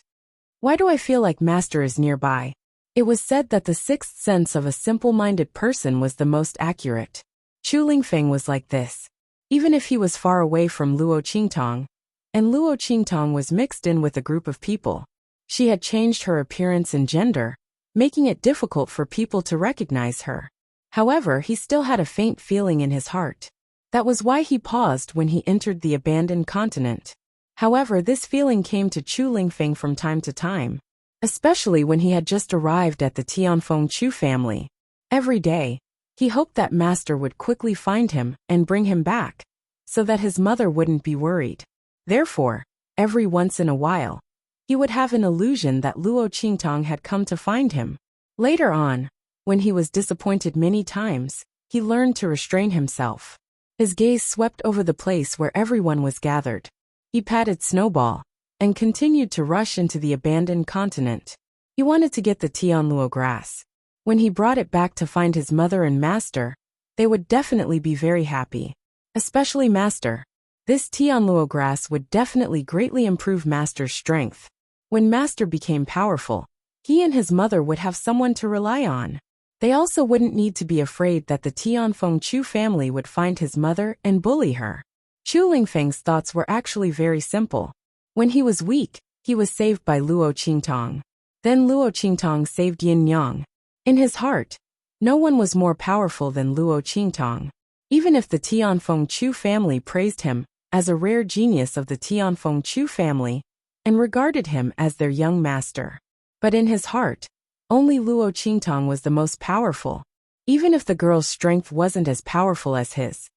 Why do I feel like master is nearby? It was said that the sixth sense of a simple-minded person was the most accurate. Chu Lingfeng was like this. Even if he was far away from Luo Qingtong, and Luo Qingtong was mixed in with a group of people, she had changed her appearance and gender, making it difficult for people to recognize her. However, he still had a faint feeling in his heart. That was why he paused when he entered the abandoned continent. However, this feeling came to Chu Lingfeng from time to time, especially when he had just arrived at the Tianfeng Chu family. Every day, he hoped that master would quickly find him and bring him back, so that his mother wouldn't be worried. Therefore, every once in a while, he would have an illusion that Luo Qingtang had come to find him. Later on, when he was disappointed many times, he learned to restrain himself. His gaze swept over the place where everyone was gathered. He patted Snowball and continued to rush into the abandoned continent. He wanted to get the Tianluo grass. When he brought it back to find his mother and master, they would definitely be very happy. Especially master. This Tianluo grass would definitely greatly improve master's strength. When master became powerful, he and his mother would have someone to rely on. They also wouldn't need to be afraid that the Tianfeng Chu family would find his mother and bully her. Chu Lingfeng's thoughts were actually very simple. When he was weak, he was saved by Luo Qingtang. Then Luo Qingtang saved Yin Yang. In his heart, no one was more powerful than Luo Qingtang. Even if the Tianfeng Chu family praised him as a rare genius of the Tianfeng Chu family and regarded him as their young master. But in his heart, only Luo Qingtang was the most powerful. Even if the girl's strength wasn't as powerful as his,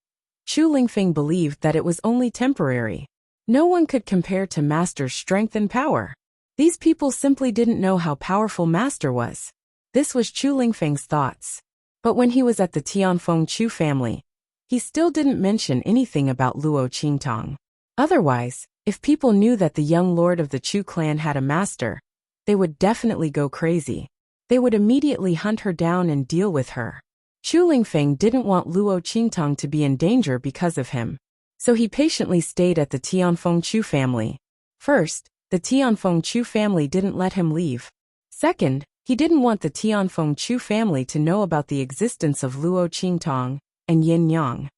Chu Lingfeng believed that it was only temporary. No one could compare to master's strength and power. These people simply didn't know how powerful master was. This was Chu Lingfeng's thoughts. But when he was at the Tianfeng Chu family, he still didn't mention anything about Luo Qingtang. Otherwise, if people knew that the young lord of the Chu clan had a master, they would definitely go crazy. They would immediately hunt her down and deal with her. Chu Lingfeng didn't want Luo Qingtang to be in danger because of him, so he patiently stayed at the Tianfeng Chu family. First, the Tianfeng Chu family didn't let him leave. Second, he didn't want the Tianfeng Chu family to know about the existence of Luo Qingtang and Yin Yang.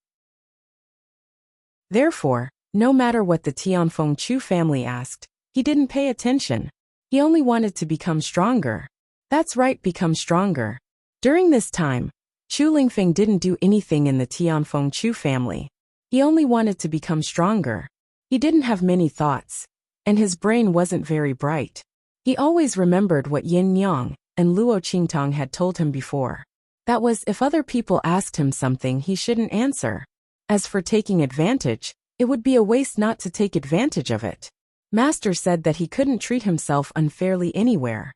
Therefore, no matter what the Tianfeng Chu family asked, he didn't pay attention. He only wanted to become stronger. That's right, become stronger. During this time, Chu Lingfeng didn't do anything in the Tianfeng Chu family. He only wanted to become stronger. He didn't have many thoughts, and his brain wasn't very bright. He always remembered what Yin Yang and Luo Qingtang had told him before. That was, if other people asked him something, he shouldn't answer. As for taking advantage, it would be a waste not to take advantage of it. Master said that he couldn't treat himself unfairly anywhere.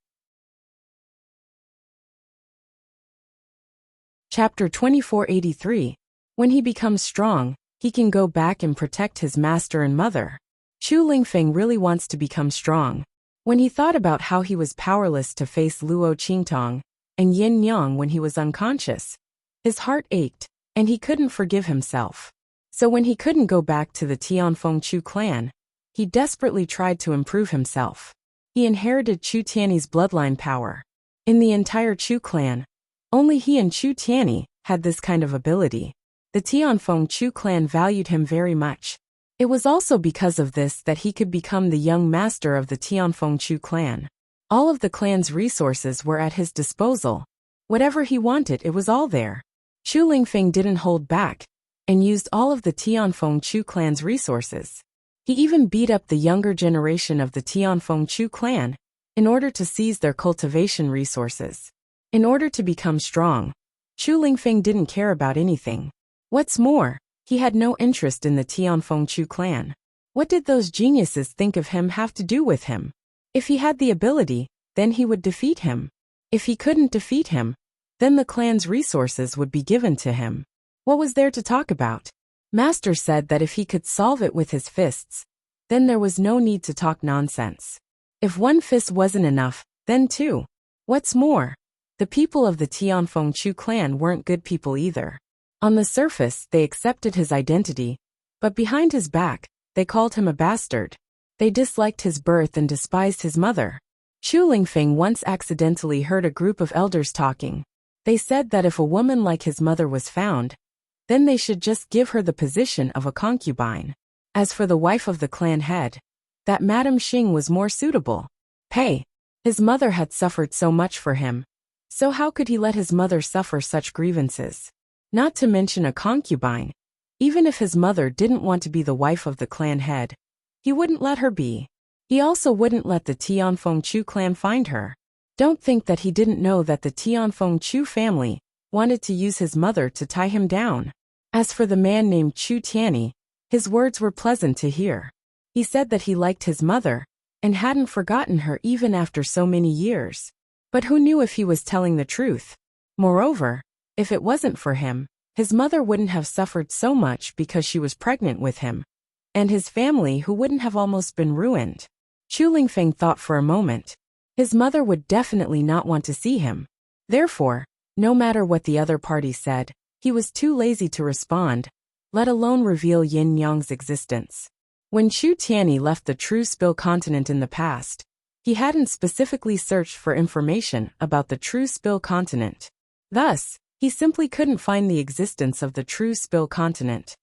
Chapter 2483. When he becomes strong, he can go back and protect his master and mother. Chu Lingfeng really wants to become strong. When he thought about how he was powerless to face Luo Qingtang and Yin Yang when he was unconscious, his heart ached, and he couldn't forgive himself. So when he couldn't go back to the Tianfeng Chu clan, he desperately tried to improve himself. He inherited Chu Tiany's bloodline power. In the entire Chu clan, only he and Chu Tiany had this kind of ability. The Tianfeng Chu clan valued him very much. It was also because of this that he could become the young master of the Tianfeng Chu clan. All of the clan's resources were at his disposal. Whatever he wanted, it was all there. Chu Lingfeng didn't hold back and used all of the Tianfeng Chu clan's resources. He even beat up the younger generation of the Tianfeng Chu clan in order to seize their cultivation resources. In order to become strong, Chu Lingfeng didn't care about anything. What's more, he had no interest in the Tianfeng Chu clan. What did those geniuses think of him have to do with him? If he had the ability, then he would defeat him. If he couldn't defeat him, then the clan's resources would be given to him. What was there to talk about? Master said that if he could solve it with his fists, then there was no need to talk nonsense. If one fist wasn't enough, then two. What's more, the people of the Tianfeng Chu clan weren't good people either. On the surface, they accepted his identity, but behind his back, they called him a bastard. They disliked his birth and despised his mother. Chu Lingfeng once accidentally heard a group of elders talking. They said that if a woman like his mother was found, then they should just give her the position of a concubine. As for the wife of the clan head, that Madame Xing was more suitable. His mother had suffered so much for him, So how could he let his mother suffer such grievances? Not to mention a concubine. Even if his mother didn't want to be the wife of the clan head, he wouldn't let her be. He also wouldn't let the Tianfeng Chu clan find her. Don't think that he didn't know that the Tianfeng Chu family wanted to use his mother to tie him down. As for the man named Chu Tianyi, his words were pleasant to hear. He said that he liked his mother and hadn't forgotten her even after so many years. But who knew if he was telling the truth? Moreover, if it wasn't for him, his mother wouldn't have suffered so much because she was pregnant with him, and his family who wouldn't have almost been ruined. Chu Lingfeng thought for a moment. His mother would definitely not want to see him. Therefore, no matter what the other party said, he was too lazy to respond, let alone reveal Yin Yang's existence. When Chu Tianyi left the True Spill continent in the past, he hadn't specifically searched for information about the True Spill continent. Thus, he simply couldn't find the existence of the True Spill continent.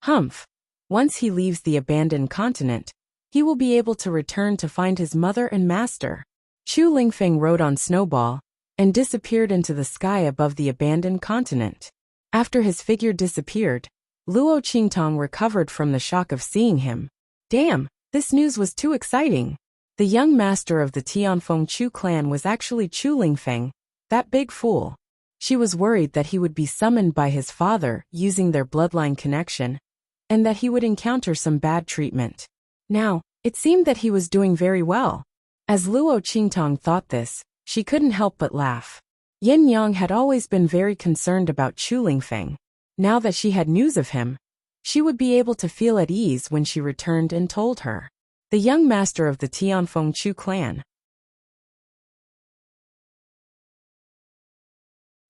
Humph. Once he leaves the abandoned continent, he will be able to return to find his mother and master. Chu Lingfeng rode on Snowball and disappeared into the sky above the abandoned continent. After his figure disappeared, Luo Qingtong recovered from the shock of seeing him. Damn, this news was too exciting. The young master of the Tianfeng Chu clan was actually Chu Lingfeng, that big fool. She was worried that he would be summoned by his father using their bloodline connection, and that he would encounter some bad treatment. Now, it seemed that he was doing very well. As Luo Qingtong thought this, she couldn't help but laugh. Yin Yang had always been very concerned about Chu Lingfeng. Now that she had news of him, she would be able to feel at ease when she returned and told her. The young master of the Tianfeng Chu clan.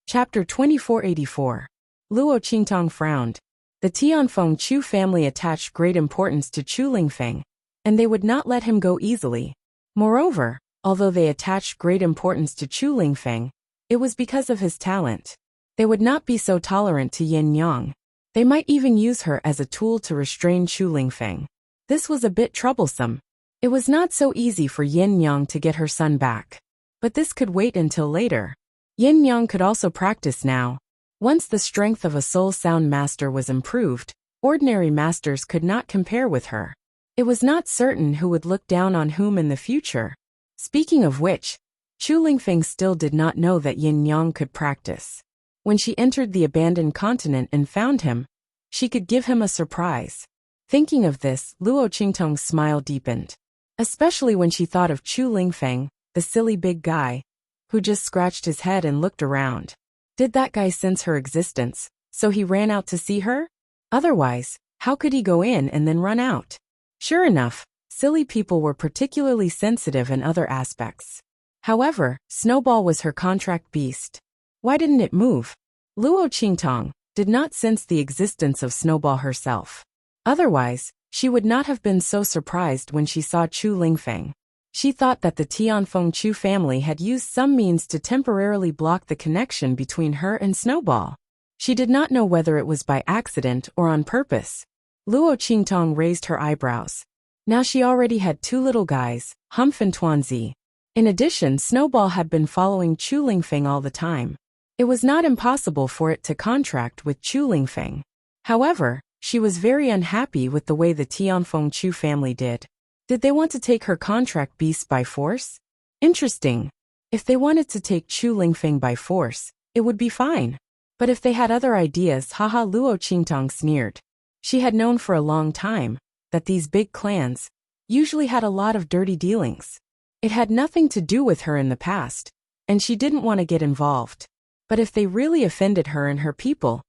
Chapter 2484. Luo Qingtong frowned. The Tianfeng Chu family attached great importance to Chu Lingfeng, and they would not let him go easily. Moreover, although they attached great importance to Chu Lingfeng, it was because of his talent. They would not be so tolerant to Yin Yang. They might even use her as a tool to restrain Chu Lingfeng. This was a bit troublesome. It was not so easy for Yin Yang to get her son back. But this could wait until later. Yin Yang could also practice now. Once the strength of a soul sound master was improved, ordinary masters could not compare with her. It was not certain who would look down on whom in the future. Speaking of which, Chu Lingfeng still did not know that Yin Yang could practice. When she entered the abandoned continent and found him, she could give him a surprise. Thinking of this, Luo Qingtong's smile deepened. Especially when she thought of Chu Lingfeng, the silly big guy, who just scratched his head and looked around. Did that guy sense her existence, so he ran out to see her? Otherwise, how could he go in and then run out? Sure enough, silly people were particularly sensitive in other aspects. However, Snowball was her contract beast. Why didn't it move? Luo Qingtong did not sense the existence of Snowball herself. Otherwise, she would not have been so surprised when she saw Chu Lingfeng. She thought that the Tianfeng Chu family had used some means to temporarily block the connection between her and Snowball. She did not know whether it was by accident or on purpose. Luo Qingtong raised her eyebrows. Now she already had two little guys, Humph and Tuanzi. In addition, Snowball had been following Chu Lingfeng all the time. It was not impossible for it to contract with Chu Lingfeng. However, she was very unhappy with the way the Tianfeng Chu family did. Did they want to take her contract beast by force? Interesting. If they wanted to take Chu Lingfeng by force, it would be fine. But if they had other ideas, haha, Luo Qingtong sneered. She had known for a long time that these big clans usually had a lot of dirty dealings. It had nothing to do with her in the past, and she didn't want to get involved. But if they really offended her and her people,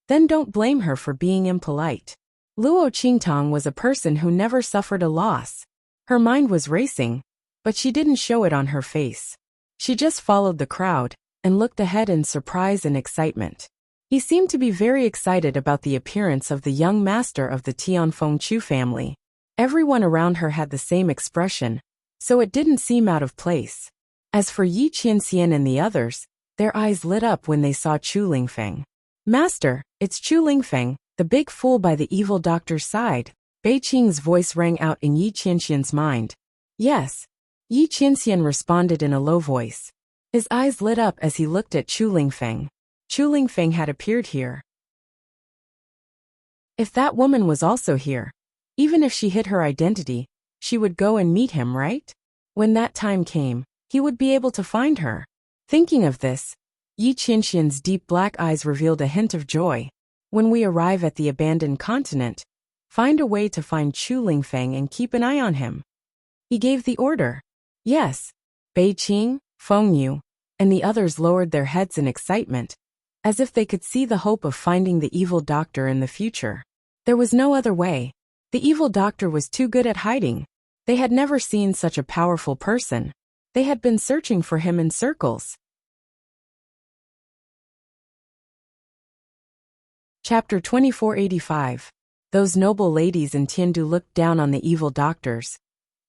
then don't blame her for being impolite. Luo Qingtong was a person who never suffered a loss. Her mind was racing, but she didn't show it on her face. She just followed the crowd and looked ahead in surprise and excitement. He seemed to be very excited about the appearance of the young master of the Tianfeng Chu family. Everyone around her had the same expression, so it didn't seem out of place. As for Yi Qianxian and the others, their eyes lit up when they saw Chu Lingfeng. Master, it's Chu Lingfeng, the big fool by the evil doctor's side. Bei Qing's voice rang out in Yi Qianxian's mind. Yes. Yi Qianxian responded in a low voice. His eyes lit up as he looked at Chu Lingfeng. Chu Lingfeng had appeared here. If that woman was also here, even if she hid her identity, she would go and meet him, right? When that time came, he would be able to find her. Thinking of this, Yi Qianxian's deep black eyes revealed a hint of joy. When we arrive at the abandoned continent, find a way to find Chu Lingfeng and keep an eye on him. He gave the order. Yes. Bei Qing, Feng Yu, and the others lowered their heads in excitement, as if they could see the hope of finding the evil doctor in the future. There was no other way. The evil doctor was too good at hiding. They had never seen such a powerful person. They had been searching for him in circles. Chapter 2485. Those noble ladies in Tiandu looked down on the evil doctors.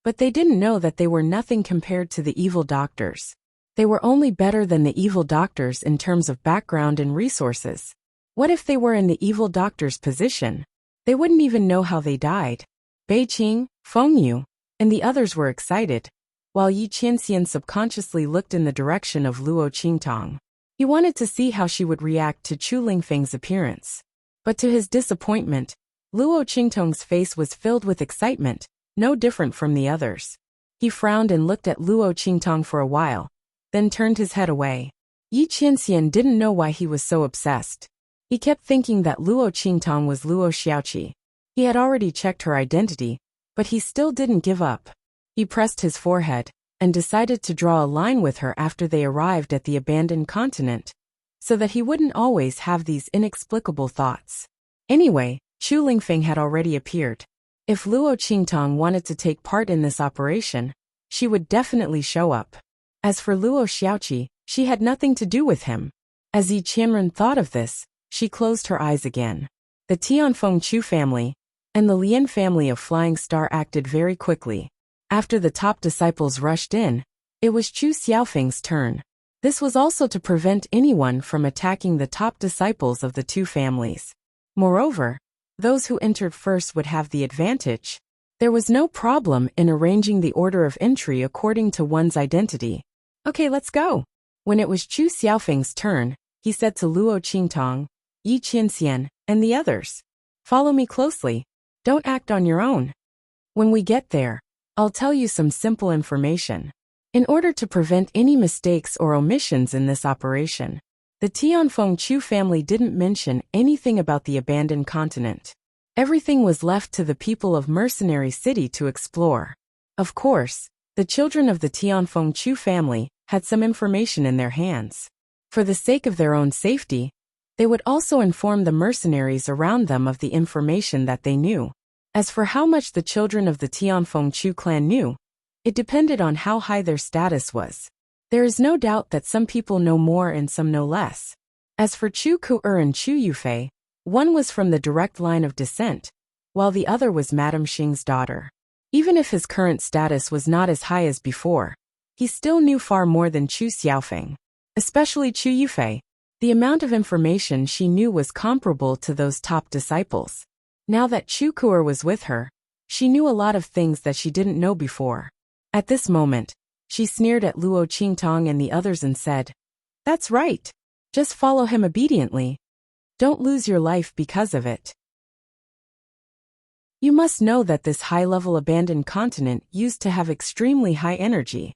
But they didn't know that they were nothing compared to the evil doctors. They were only better than the evil doctors in terms of background and resources. What if they were in the evil doctor's position? They wouldn't even know how they died. Bei Qing, Feng Yu, and the others were excited, while Yi Qianxian subconsciously looked in the direction of Luo Qingtong. He wanted to see how she would react to Chu Lingfeng's appearance. But to his disappointment, Luo Qingtong's face was filled with excitement, no different from the others. He frowned and looked at Luo Qingtong for a while, then turned his head away. Yi Qianxian didn't know why he was so obsessed. He kept thinking that Luo Qingtong was Luo Xiaoqi. He had already checked her identity, but he still didn't give up. He pressed his forehead and decided to draw a line with her after they arrived at the abandoned continent, so that he wouldn't always have these inexplicable thoughts. Anyway, Chu Lingfeng had already appeared. If Luo Qingtong wanted to take part in this operation, she would definitely show up. As for Luo Xiaoqi, she had nothing to do with him. As Yi Qianren thought of this, she closed her eyes again. The Tianfeng Chu family and the Lian family of Flying Star acted very quickly. After the top disciples rushed in, it was Chu Xiaofeng's turn. This was also to prevent anyone from attacking the top disciples of the two families. Moreover, those who entered first would have the advantage. There was no problem in arranging the order of entry according to one's identity. Okay, let's go. When it was Chu Xiaofeng's turn, he said to Luo Qingtong, Yi Qianxian, and the others, "Follow me closely. Don't act on your own. When we get there, I'll tell you some simple information. In order to prevent any mistakes or omissions in this operation, the Tianfeng Chu family didn't mention anything about the abandoned continent. Everything was left to the people of Mercenary City to explore. Of course, the children of the Tianfeng Chu family had some information in their hands. For the sake of their own safety, they would also inform the mercenaries around them of the information that they knew. As for how much the children of the Tianfeng Chu clan knew, it depended on how high their status was. There is no doubt that some people know more and some know less. As for Chu Ku'er and Chu Yufei, one was from the direct line of descent, while the other was Madame Xing's daughter. Even if his current status was not as high as before, he still knew far more than Chu Xiaofeng. Especially Chu Yufei. The amount of information she knew was comparable to those top disciples. Now that Chu Ku'er was with her, she knew a lot of things that she didn't know before. At this moment, she sneered at Luo Qingtong and the others and said, "That's right. Just follow him obediently. Don't lose your life because of it. You must know that this high-level abandoned continent used to have extremely high energy.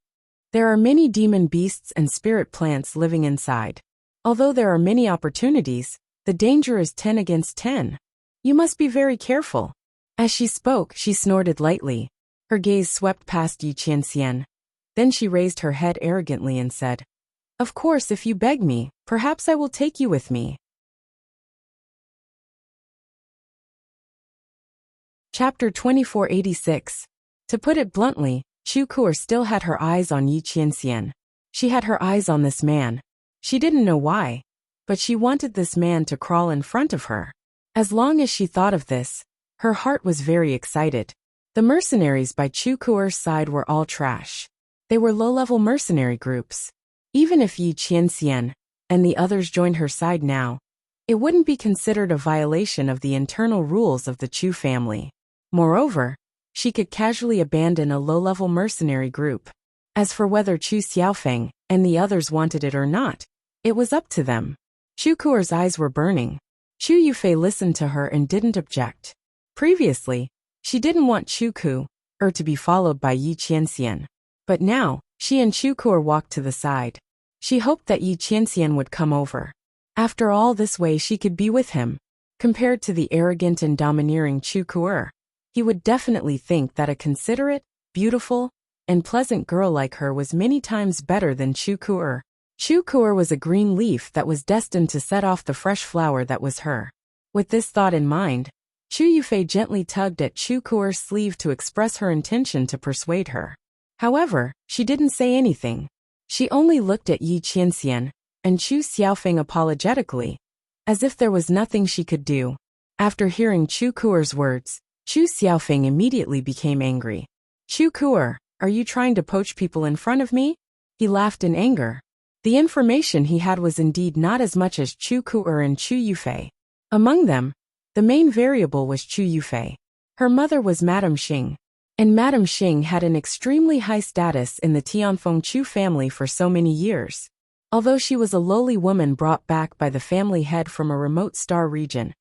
There are many demon beasts and spirit plants living inside. Although there are many opportunities, the danger is 10 against 10. You must be very careful." As she spoke, she snorted lightly. Her gaze swept past Yi Qianxian. Then she raised her head arrogantly and said, "Of course, if you beg me, perhaps I will take you with me." Chapter 2486. To put it bluntly, Chu Ku'er still had her eyes on Yi Qianxian. She had her eyes on this man. She didn't know why, but she wanted this man to crawl in front of her. As long as she thought of this, her heart was very excited. The mercenaries by Chu Ku'er's side were all trash. They were low-level mercenary groups. Even if Yi Qianxian and the others joined her side now, it wouldn't be considered a violation of the internal rules of the Chu family. Moreover, she could casually abandon a low-level mercenary group. As for whether Chu Xiaofeng and the others wanted it or not, it was up to them. Chu Kuer's eyes were burning. Chu Yufei listened to her and didn't object. Previously, she didn't want Chu Kuer to be followed by Yi Qianxian. But now, she and Chu Kuer walked to the side. She hoped that Yi Qianxian would come over. After all, this way she could be with him. Compared to the arrogant and domineering Chu Kuer, he would definitely think that a considerate, beautiful, and pleasant girl like her was many times better than Chu Kuer. Chu Kuer was a green leaf that was destined to set off the fresh flower that was her. With this thought in mind, Chu Yufei gently tugged at Chu Kuer's sleeve to express her intention to persuade her. However, she didn't say anything. She only looked at Yi Qianxian and Chu Xiaofeng apologetically, as if there was nothing she could do. After hearing Chu Kuer's words, Chu Xiaofeng immediately became angry. Chu Kuer, are you trying to poach people in front of me? He laughed in anger. The information he had was indeed not as much as Chu Kuer and Chu Yufei. Among them, the main variable was Chu Yufei. Her mother was Madame Xing, and Madame Xing had an extremely high status in the Tianfeng Chu family for so many years. Although she was a lowly woman brought back by the family head from a remote star region,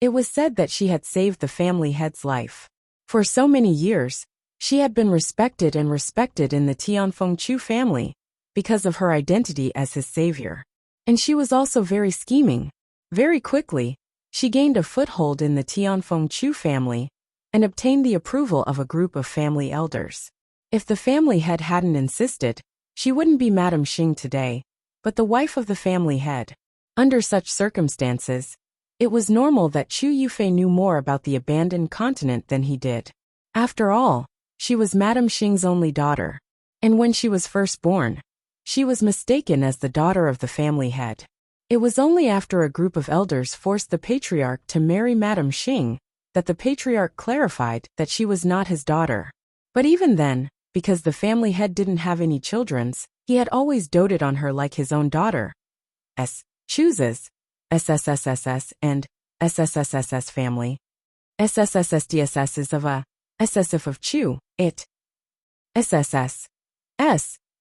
it was said that she had saved the family head's life. For so many years, she had been respected in the Tianfeng Chu family because of her identity as his savior. And she was also very scheming. Very quickly, she gained a foothold in the Tianfeng Chu family and obtained the approval of a group of family elders. If the family head hadn't insisted, she wouldn't be Madame Xing today, but the wife of the family head. Under such circumstances, it was normal that Chu Yufei knew more about the abandoned continent than he did. After all, she was Madame Xing's only daughter, and when she was first born, she was mistaken as the daughter of the family head. It was only after a group of elders forced the patriarch to marry Madame Xing that the patriarch clarified that she was not his daughter. But even then, because the family head didn't have any children, he had always doted on her like his own daughter. Chooses SSSSS and SSSSS family. SSSSDSS is of a SSF of Chu, it. SSS.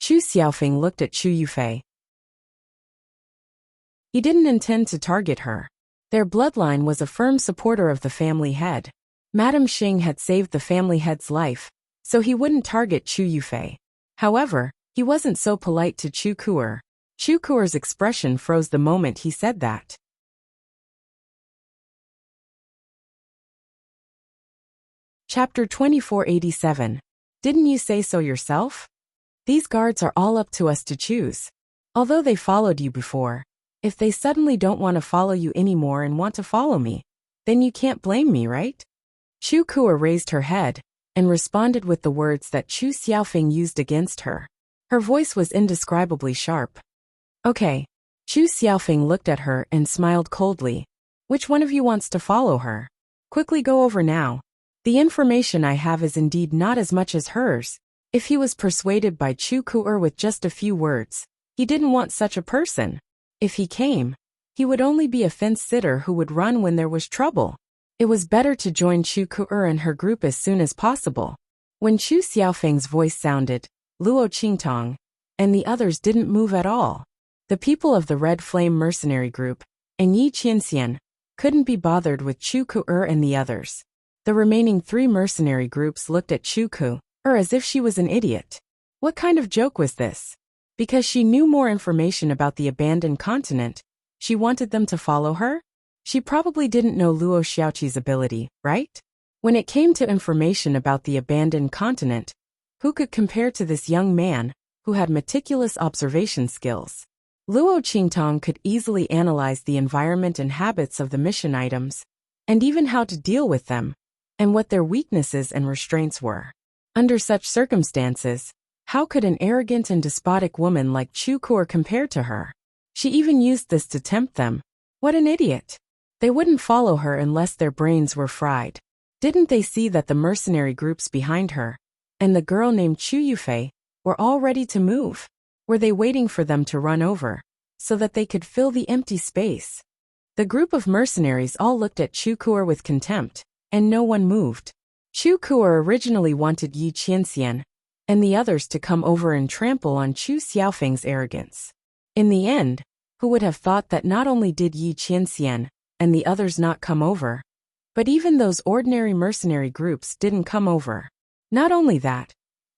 Chu Xiaofeng looked at Chu Yufei. He didn't intend to target her. Their bloodline was a firm supporter of the family head. Madame Xing had saved the family head's life, so he wouldn't target Chu Yufei. However, he wasn't so polite to Chu Kuer. Chu Kuer's expression froze the moment he said that. Chapter 2487. Didn't you say so yourself? These guards are all up to us to choose. Although they followed you before, if they suddenly don't want to follow you anymore and want to follow me, then you can't blame me, right? Chu Kuer raised her head and responded with the words that Chu Xiaofeng used against her. Her voice was indescribably sharp. Okay. Chu Xiaofeng looked at her and smiled coldly. Which one of you wants to follow her? Quickly go over now. The information I have is indeed not as much as hers. If he was persuaded by Chu Kuer with just a few words, he didn't want such a person. If he came, he would only be a fence-sitter who would run when there was trouble. It was better to join Chu Kuer and her group as soon as possible. When Chu Xiaofeng's voice sounded, Luo Qingtong and the others didn't move at all. The people of the Red Flame mercenary group, and Yi Qianxian, couldn't be bothered with Chu Kuer and the others. The remaining 3 mercenary groups looked at Chu Kuer as if she was an idiot. What kind of joke was this? Because she knew more information about the abandoned continent, she wanted them to follow her? She probably didn't know Luo Xiaoqi's ability, right? When it came to information about the abandoned continent, who could compare to this young man, who had meticulous observation skills? Luo Qingtong could easily analyze the environment and habits of the mission items, and even how to deal with them, and what their weaknesses and restraints were. Under such circumstances, how could an arrogant and despotic woman like Chu Kuer compare to her? She even used this to tempt them. What an idiot! They wouldn't follow her unless their brains were fried. Didn't they see that the mercenary groups behind her, and the girl named Chu Yufei, were all ready to move? Were they waiting for them to run over, so that they could fill the empty space? The group of mercenaries all looked at Chu Kuer with contempt, and no one moved. Chu Kuer originally wanted Yi Qianxian and the others to come over and trample on Chu Xiaofeng's arrogance. In the end, who would have thought that not only did Yi Qianxian and the others not come over, but even those ordinary mercenary groups didn't come over. Not only that,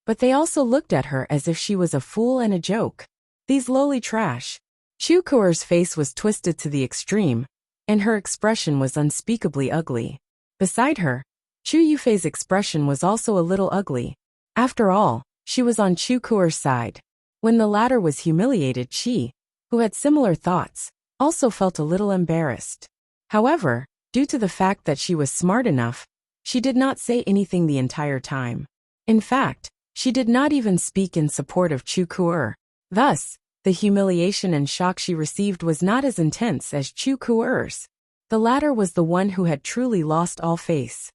but they also looked at her as if she was a fool and a joke. These lowly trash. Chu Kuer's face was twisted to the extreme, and her expression was unspeakably ugly. Beside her, Chu Yufei's expression was also a little ugly. After all, she was on Chu Kuer's side. When the latter was humiliated, she, who had similar thoughts, also felt a little embarrassed. However, due to the fact that she was smart enough, she did not say anything the entire time. In fact, she did not even speak in support of Chu Kuer. Thus, the humiliation and shock she received was not as intense as Chu Kuer's. The latter was the one who had truly lost all face.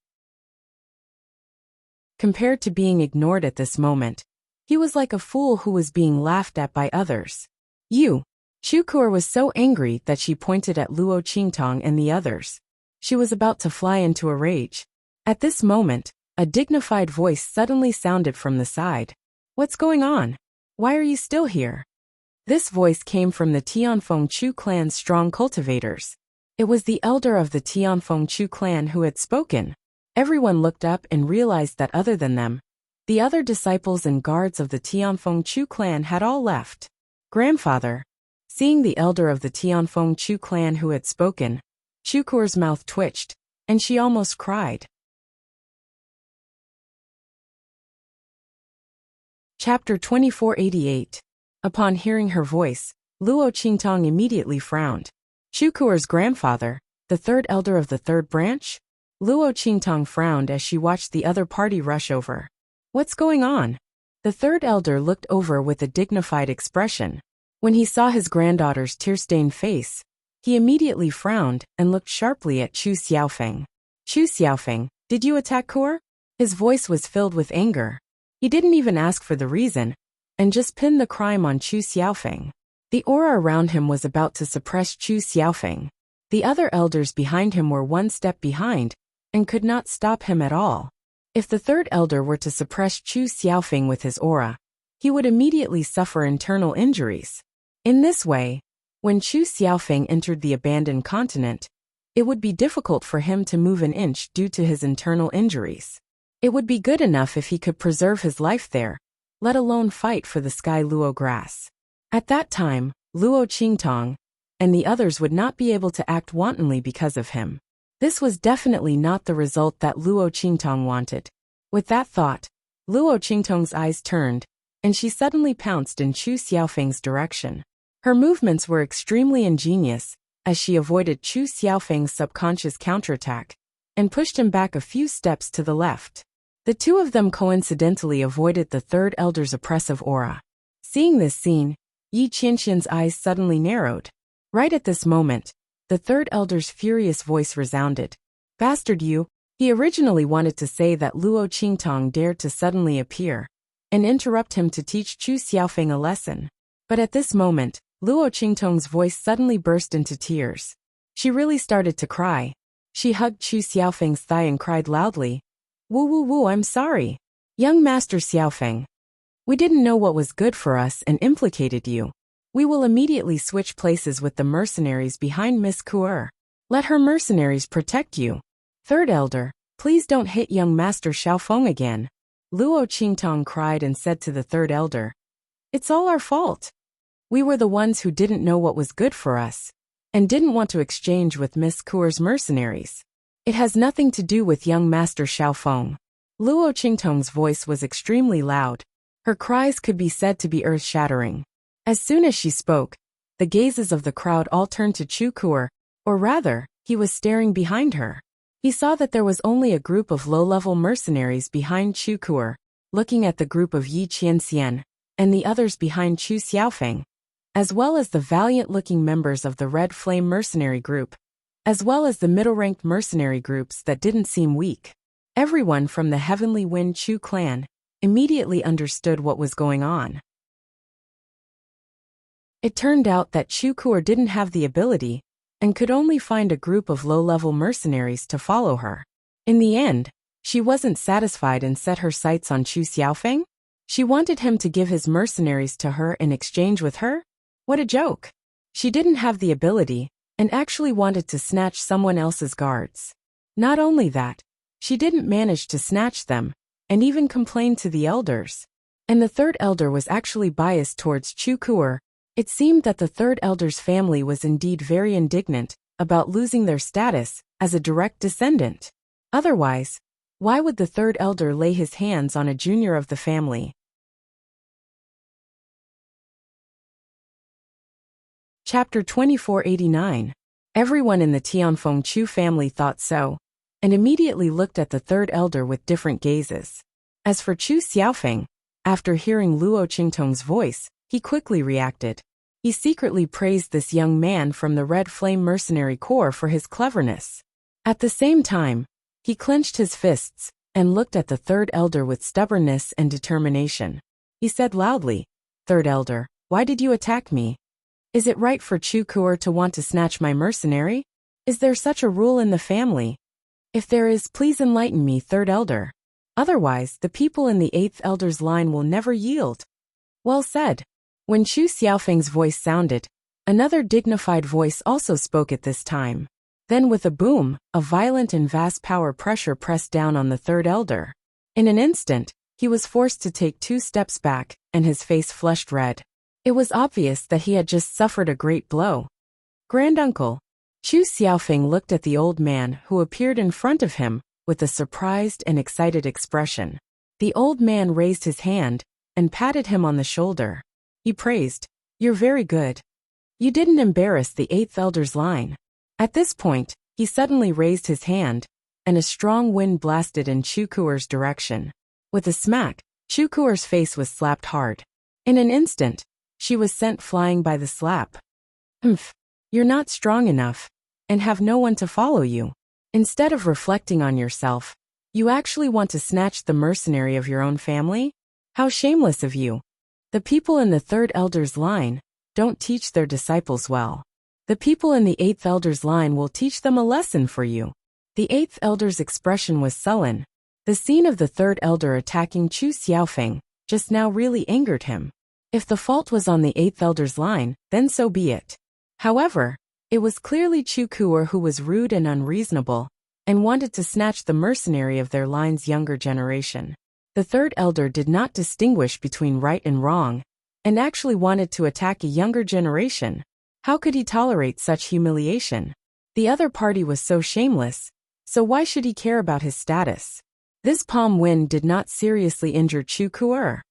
Compared to being ignored at this moment, he was like a fool who was being laughed at by others. Chu Kuer was so angry that she pointed at Luo Qingtong and the others. She was about to fly into a rage. At this moment, a dignified voice suddenly sounded from the side. "What's going on? Why are you still here?" This voice came from the Tianfeng Chu clan's strong cultivators. It was the elder of the Tianfeng Chu clan who had spoken. Everyone looked up and realized that other than them, the other disciples and guards of the Tianfeng Chu clan had all left. "Grandfather." Seeing the elder of the Tianfeng Chu clan who had spoken, Chu Kuer's mouth twitched, and she almost cried. Chapter 2488. Upon hearing her voice, Luo Qingtong immediately frowned. Chu Kuer's grandfather, the third elder of the third branch? Luo Qingtong frowned as she watched the other party rush over. "What's going on?" The third elder looked over with a dignified expression. When he saw his granddaughter's tear-stained face, he immediately frowned and looked sharply at Chu Xiaofeng. "Chu Xiaofeng, did you attack Kuer?" His voice was filled with anger. He didn't even ask for the reason, and just pinned the crime on Chu Xiaofeng. The aura around him was about to suppress Chu Xiaofeng. The other elders behind him were one step behind, and could not stop him at all. If the third elder were to suppress Chu Xiaofeng with his aura, he would immediately suffer internal injuries. In this way, when Chu Xiaofeng entered the abandoned continent, it would be difficult for him to move an inch due to his internal injuries. It would be good enough if he could preserve his life there, let alone fight for the Sky Luo grass. At that time, Luo Qingtong and the others would not be able to act wantonly because of him. This was definitely not the result that Luo Qingtong wanted. With that thought, Luo Qingtong's eyes turned, and she suddenly pounced in Chu Xiaofeng's direction. Her movements were extremely ingenious, as she avoided Chu Xiaofeng's subconscious counterattack and pushed him back a few steps to the left. The two of them coincidentally avoided the third elder's oppressive aura. Seeing this scene, Yi Qianxian's eyes suddenly narrowed. Right at this moment, the third elder's furious voice resounded. "Bastard you!" He originally wanted to say that Luo Qingtong dared to suddenly appear and interrupt him to teach Chu Xiaofeng a lesson. But at this moment, Luo Qingtong's voice suddenly burst into tears. She really started to cry. She hugged Chu Xiaofeng's thigh and cried loudly, "Woo woo woo, I'm sorry. Young Master Xiaofeng. We didn't know what was good for us and implicated you. We will immediately switch places with the mercenaries behind Miss Kuer. Let her mercenaries protect you. Third elder, please don't hit young Master Xiaofeng again." Luo Qingtong cried and said to the third elder, "It's all our fault. We were the ones who didn't know what was good for us, and didn't want to exchange with Miss Kuer's mercenaries. It has nothing to do with young Master Xiaofeng." Luo Qingtong's voice was extremely loud. Her cries could be said to be earth-shattering. As soon as she spoke, the gazes of the crowd all turned to Chu Kuer, or rather, he was staring behind her. He saw that there was only a group of low-level mercenaries behind Chu Kuer, looking at the group of Yi Qianxian and the others behind Chu Xiaofeng, as well as the valiant-looking members of the Red Flame mercenary group, as well as the middle-ranked mercenary groups that didn't seem weak. Everyone from the Heavenly Wind Chu clan immediately understood what was going on. It turned out that Chu Kuer didn't have the ability and could only find a group of low-level mercenaries to follow her. In the end, she wasn't satisfied and set her sights on Chu Xiaofeng. She wanted him to give his mercenaries to her in exchange with her? What a joke! She didn't have the ability, and actually wanted to snatch someone else's guards. Not only that, she didn't manage to snatch them, and even complained to the elders. And the third elder was actually biased towards Chu Kuer. It seemed that the third elder's family was indeed very indignant about losing their status as a direct descendant. Otherwise, why would the third elder lay his hands on a junior of the family? Chapter 2489. Everyone in the Tianfeng Chu family thought so, and immediately looked at the third elder with different gazes. As for Chu Xiaofeng, after hearing Luo Qingtong's voice, he quickly reacted. He secretly praised this young man from the Red Flame Mercenary Corps for his cleverness. At the same time, he clenched his fists and looked at the third elder with stubbornness and determination. He said loudly, "Third elder, why did you attack me? Is it right for Chu Kuer to want to snatch my mercenary? Is there such a rule in the family? If there is, please enlighten me, third elder. Otherwise, the people in the eighth elder's line will never yield." Well said. When Chu Xiaofeng's voice sounded, another dignified voice also spoke at this time. Then with a boom, a violent and vast power pressure pressed down on the third elder. In an instant, he was forced to take 2 steps back, and his face flushed red. It was obvious that he had just suffered a great blow. Granduncle. Chu Xiaofeng looked at the old man who appeared in front of him with a surprised and excited expression. The old man raised his hand and patted him on the shoulder. He praised, "You're very good. You didn't embarrass the eighth elder's line." At this point, he suddenly raised his hand, and a strong wind blasted in Chu Kuer's direction. With a smack, Chu Kuer's face was slapped hard. In an instant, she was sent flying by the slap. You're not strong enough, and have no one to follow you. Instead of reflecting on yourself, you actually want to snatch the mercenary of your own family? How shameless of you. The people in the third elder's line don't teach their disciples well. The people in the eighth elder's line will teach them a lesson for you. The eighth elder's expression was sullen. The scene of the third elder attacking Chu Xiaofeng just now really angered him. If the fault was on the eighth elder's line, then so be it. However, it was clearly Chu Kuer who was rude and unreasonable, and wanted to snatch the mercenary of their line's younger generation. The third elder did not distinguish between right and wrong, and actually wanted to attack a younger generation. How could he tolerate such humiliation? The other party was so shameless, so why should he care about his status? This palm wind did not seriously injure Chu Kuer,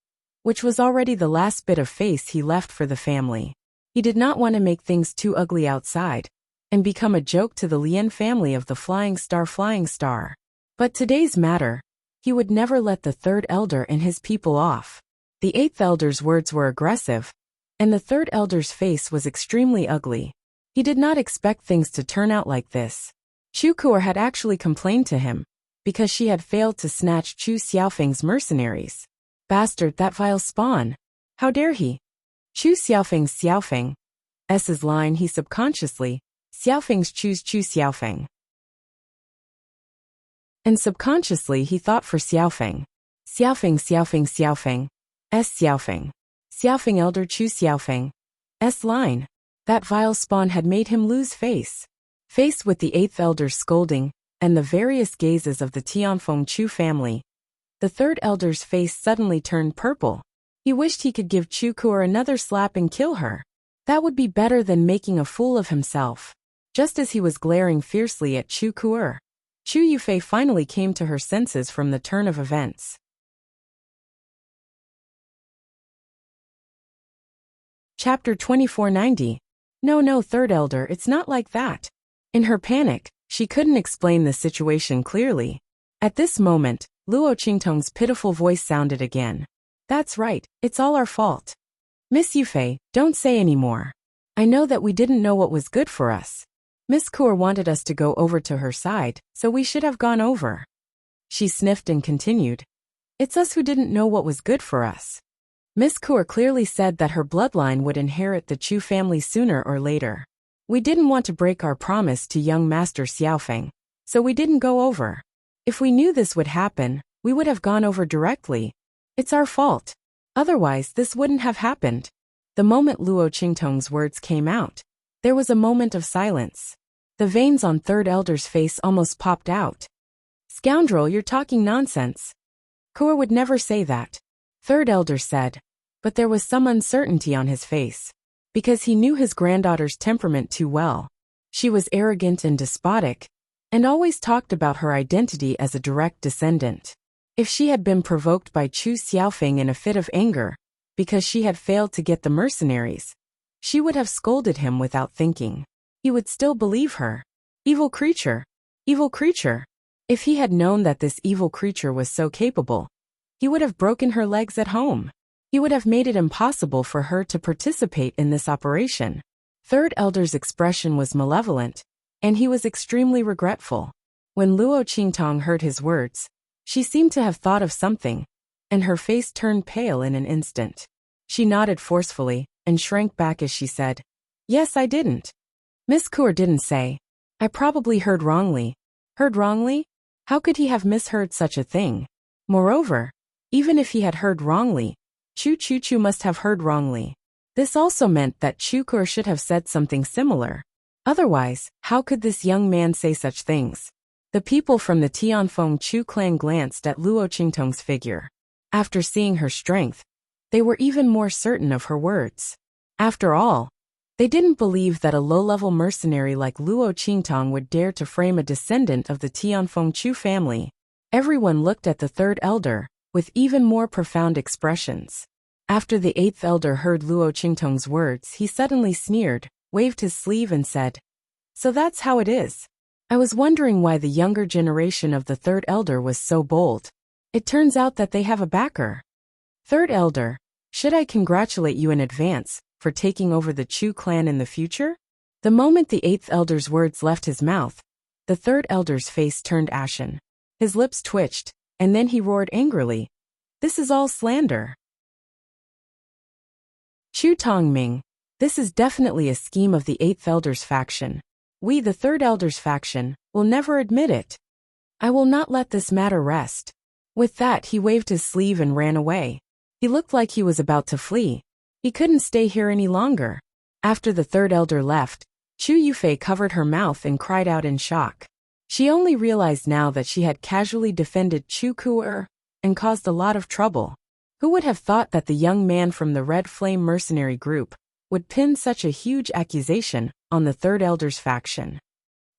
which was already the last bit of face he left for the family. He did not want to make things too ugly outside, and become a joke to the Lian family of the Flying Star. But today's matter, he would never let the third elder and his people off. The eighth elder's words were aggressive, and the third elder's face was extremely ugly. He did not expect things to turn out like this. Chu Kuer had actually complained to him, because she had failed to snatch Chu Xiaofeng's mercenaries. Bastard, that vile spawn! How dare he? Chu Xiaofeng's line he subconsciously, Xiaofeng's choose Chu Xiaofeng. And subconsciously he thought for Xiaofeng. Xiaofeng. Xiaofeng elder Chu Xiaofeng. Line. That vile spawn had made him lose face. Faced with the eighth elder's scolding, and the various gazes of the Tianfeng Chu family, the third elder's face suddenly turned purple. He wished he could give Chu Kuer another slap and kill her. That would be better than making a fool of himself. Just as he was glaring fiercely at Chu Kuer, Chu Yufei finally came to her senses from the turn of events. Chapter 2490. No, third elder, it's not like that. In her panic, she couldn't explain the situation clearly. At this moment, Luo Qingtong's pitiful voice sounded again. That's right, it's all our fault. Miss Yufei, don't say any more. I know that we didn't know what was good for us. Miss Kuer wanted us to go over to her side, so we should have gone over. She sniffed and continued. It's us who didn't know what was good for us. Miss Kuer clearly said that her bloodline would inherit the Chu family sooner or later. We didn't want to break our promise to young Master Xiaofeng, so we didn't go over. If we knew this would happen, we would have gone over directly. It's our fault. Otherwise, this wouldn't have happened. The moment Luo Qingtong's words came out, there was a moment of silence. The veins on third elder's face almost popped out. Scoundrel, you're talking nonsense. Kuo would never say that. Third elder said, but there was some uncertainty on his face. Because he knew his granddaughter's temperament too well. She was arrogant and despotic, and always talked about her identity as a direct descendant. If she had been provoked by Chu Xiaofeng in a fit of anger, because she had failed to get the mercenaries, she would have scolded him without thinking. He would still believe her. Evil creature. Evil creature. If he had known that this evil creature was so capable, he would have broken her legs at home. He would have made it impossible for her to participate in this operation. Third elder's expression was malevolent, and he was extremely regretful. When Luo Qingtong heard his words, she seemed to have thought of something, and her face turned pale in an instant. She nodded forcefully and shrank back as she said, "Yes, I didn't." Miss Cour didn't say, "I probably heard wrongly." Heard wrongly? How could he have misheard such a thing? Moreover, even if he had heard wrongly, Chu must have heard wrongly. This also meant that Chu Cour should have said something similar. Otherwise, how could this young man say such things? The people from the Tianfeng Chu clan glanced at Luo Qingtong's figure. After seeing her strength, they were even more certain of her words. After all, they didn't believe that a low-level mercenary like Luo Qingtong would dare to frame a descendant of the Tianfeng Chu family. Everyone looked at the third elder, with even more profound expressions. After the eighth elder heard Luo Qingtong's words, he suddenly sneered, waved his sleeve and said, "So that's how it is. I was wondering why the younger generation of the third elder was so bold. It turns out that they have a backer." Third elder, should I congratulate you in advance for taking over the Chu clan in the future? The moment the eighth elder's words left his mouth, the third elder's face turned ashen. His lips twitched, and then he roared angrily, "This is all slander. Chu Tongming, this is definitely a scheme of the eighth elder's faction. We, the third elder's faction, will never admit it. I will not let this matter rest." With that, he waved his sleeve and ran away. He looked like he was about to flee. He couldn't stay here any longer. After the third elder left, Chu Yufei covered her mouth and cried out in shock. She only realized now that she had casually defended Chu Kuer and caused a lot of trouble. Who would have thought that the young man from the Red Flame mercenary group would pin such a huge accusation on the third elder's faction?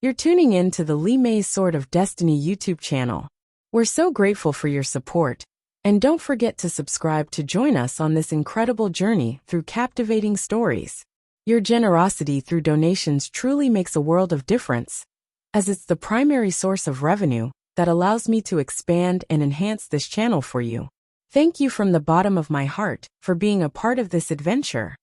You're tuning in to the Li Mei's Sword of Destiny YouTube channel. We're so grateful for your support, and don't forget to subscribe to join us on this incredible journey through captivating stories. Your generosity through donations truly makes a world of difference, as it's the primary source of revenue that allows me to expand and enhance this channel for you. Thank you from the bottom of my heart for being a part of this adventure.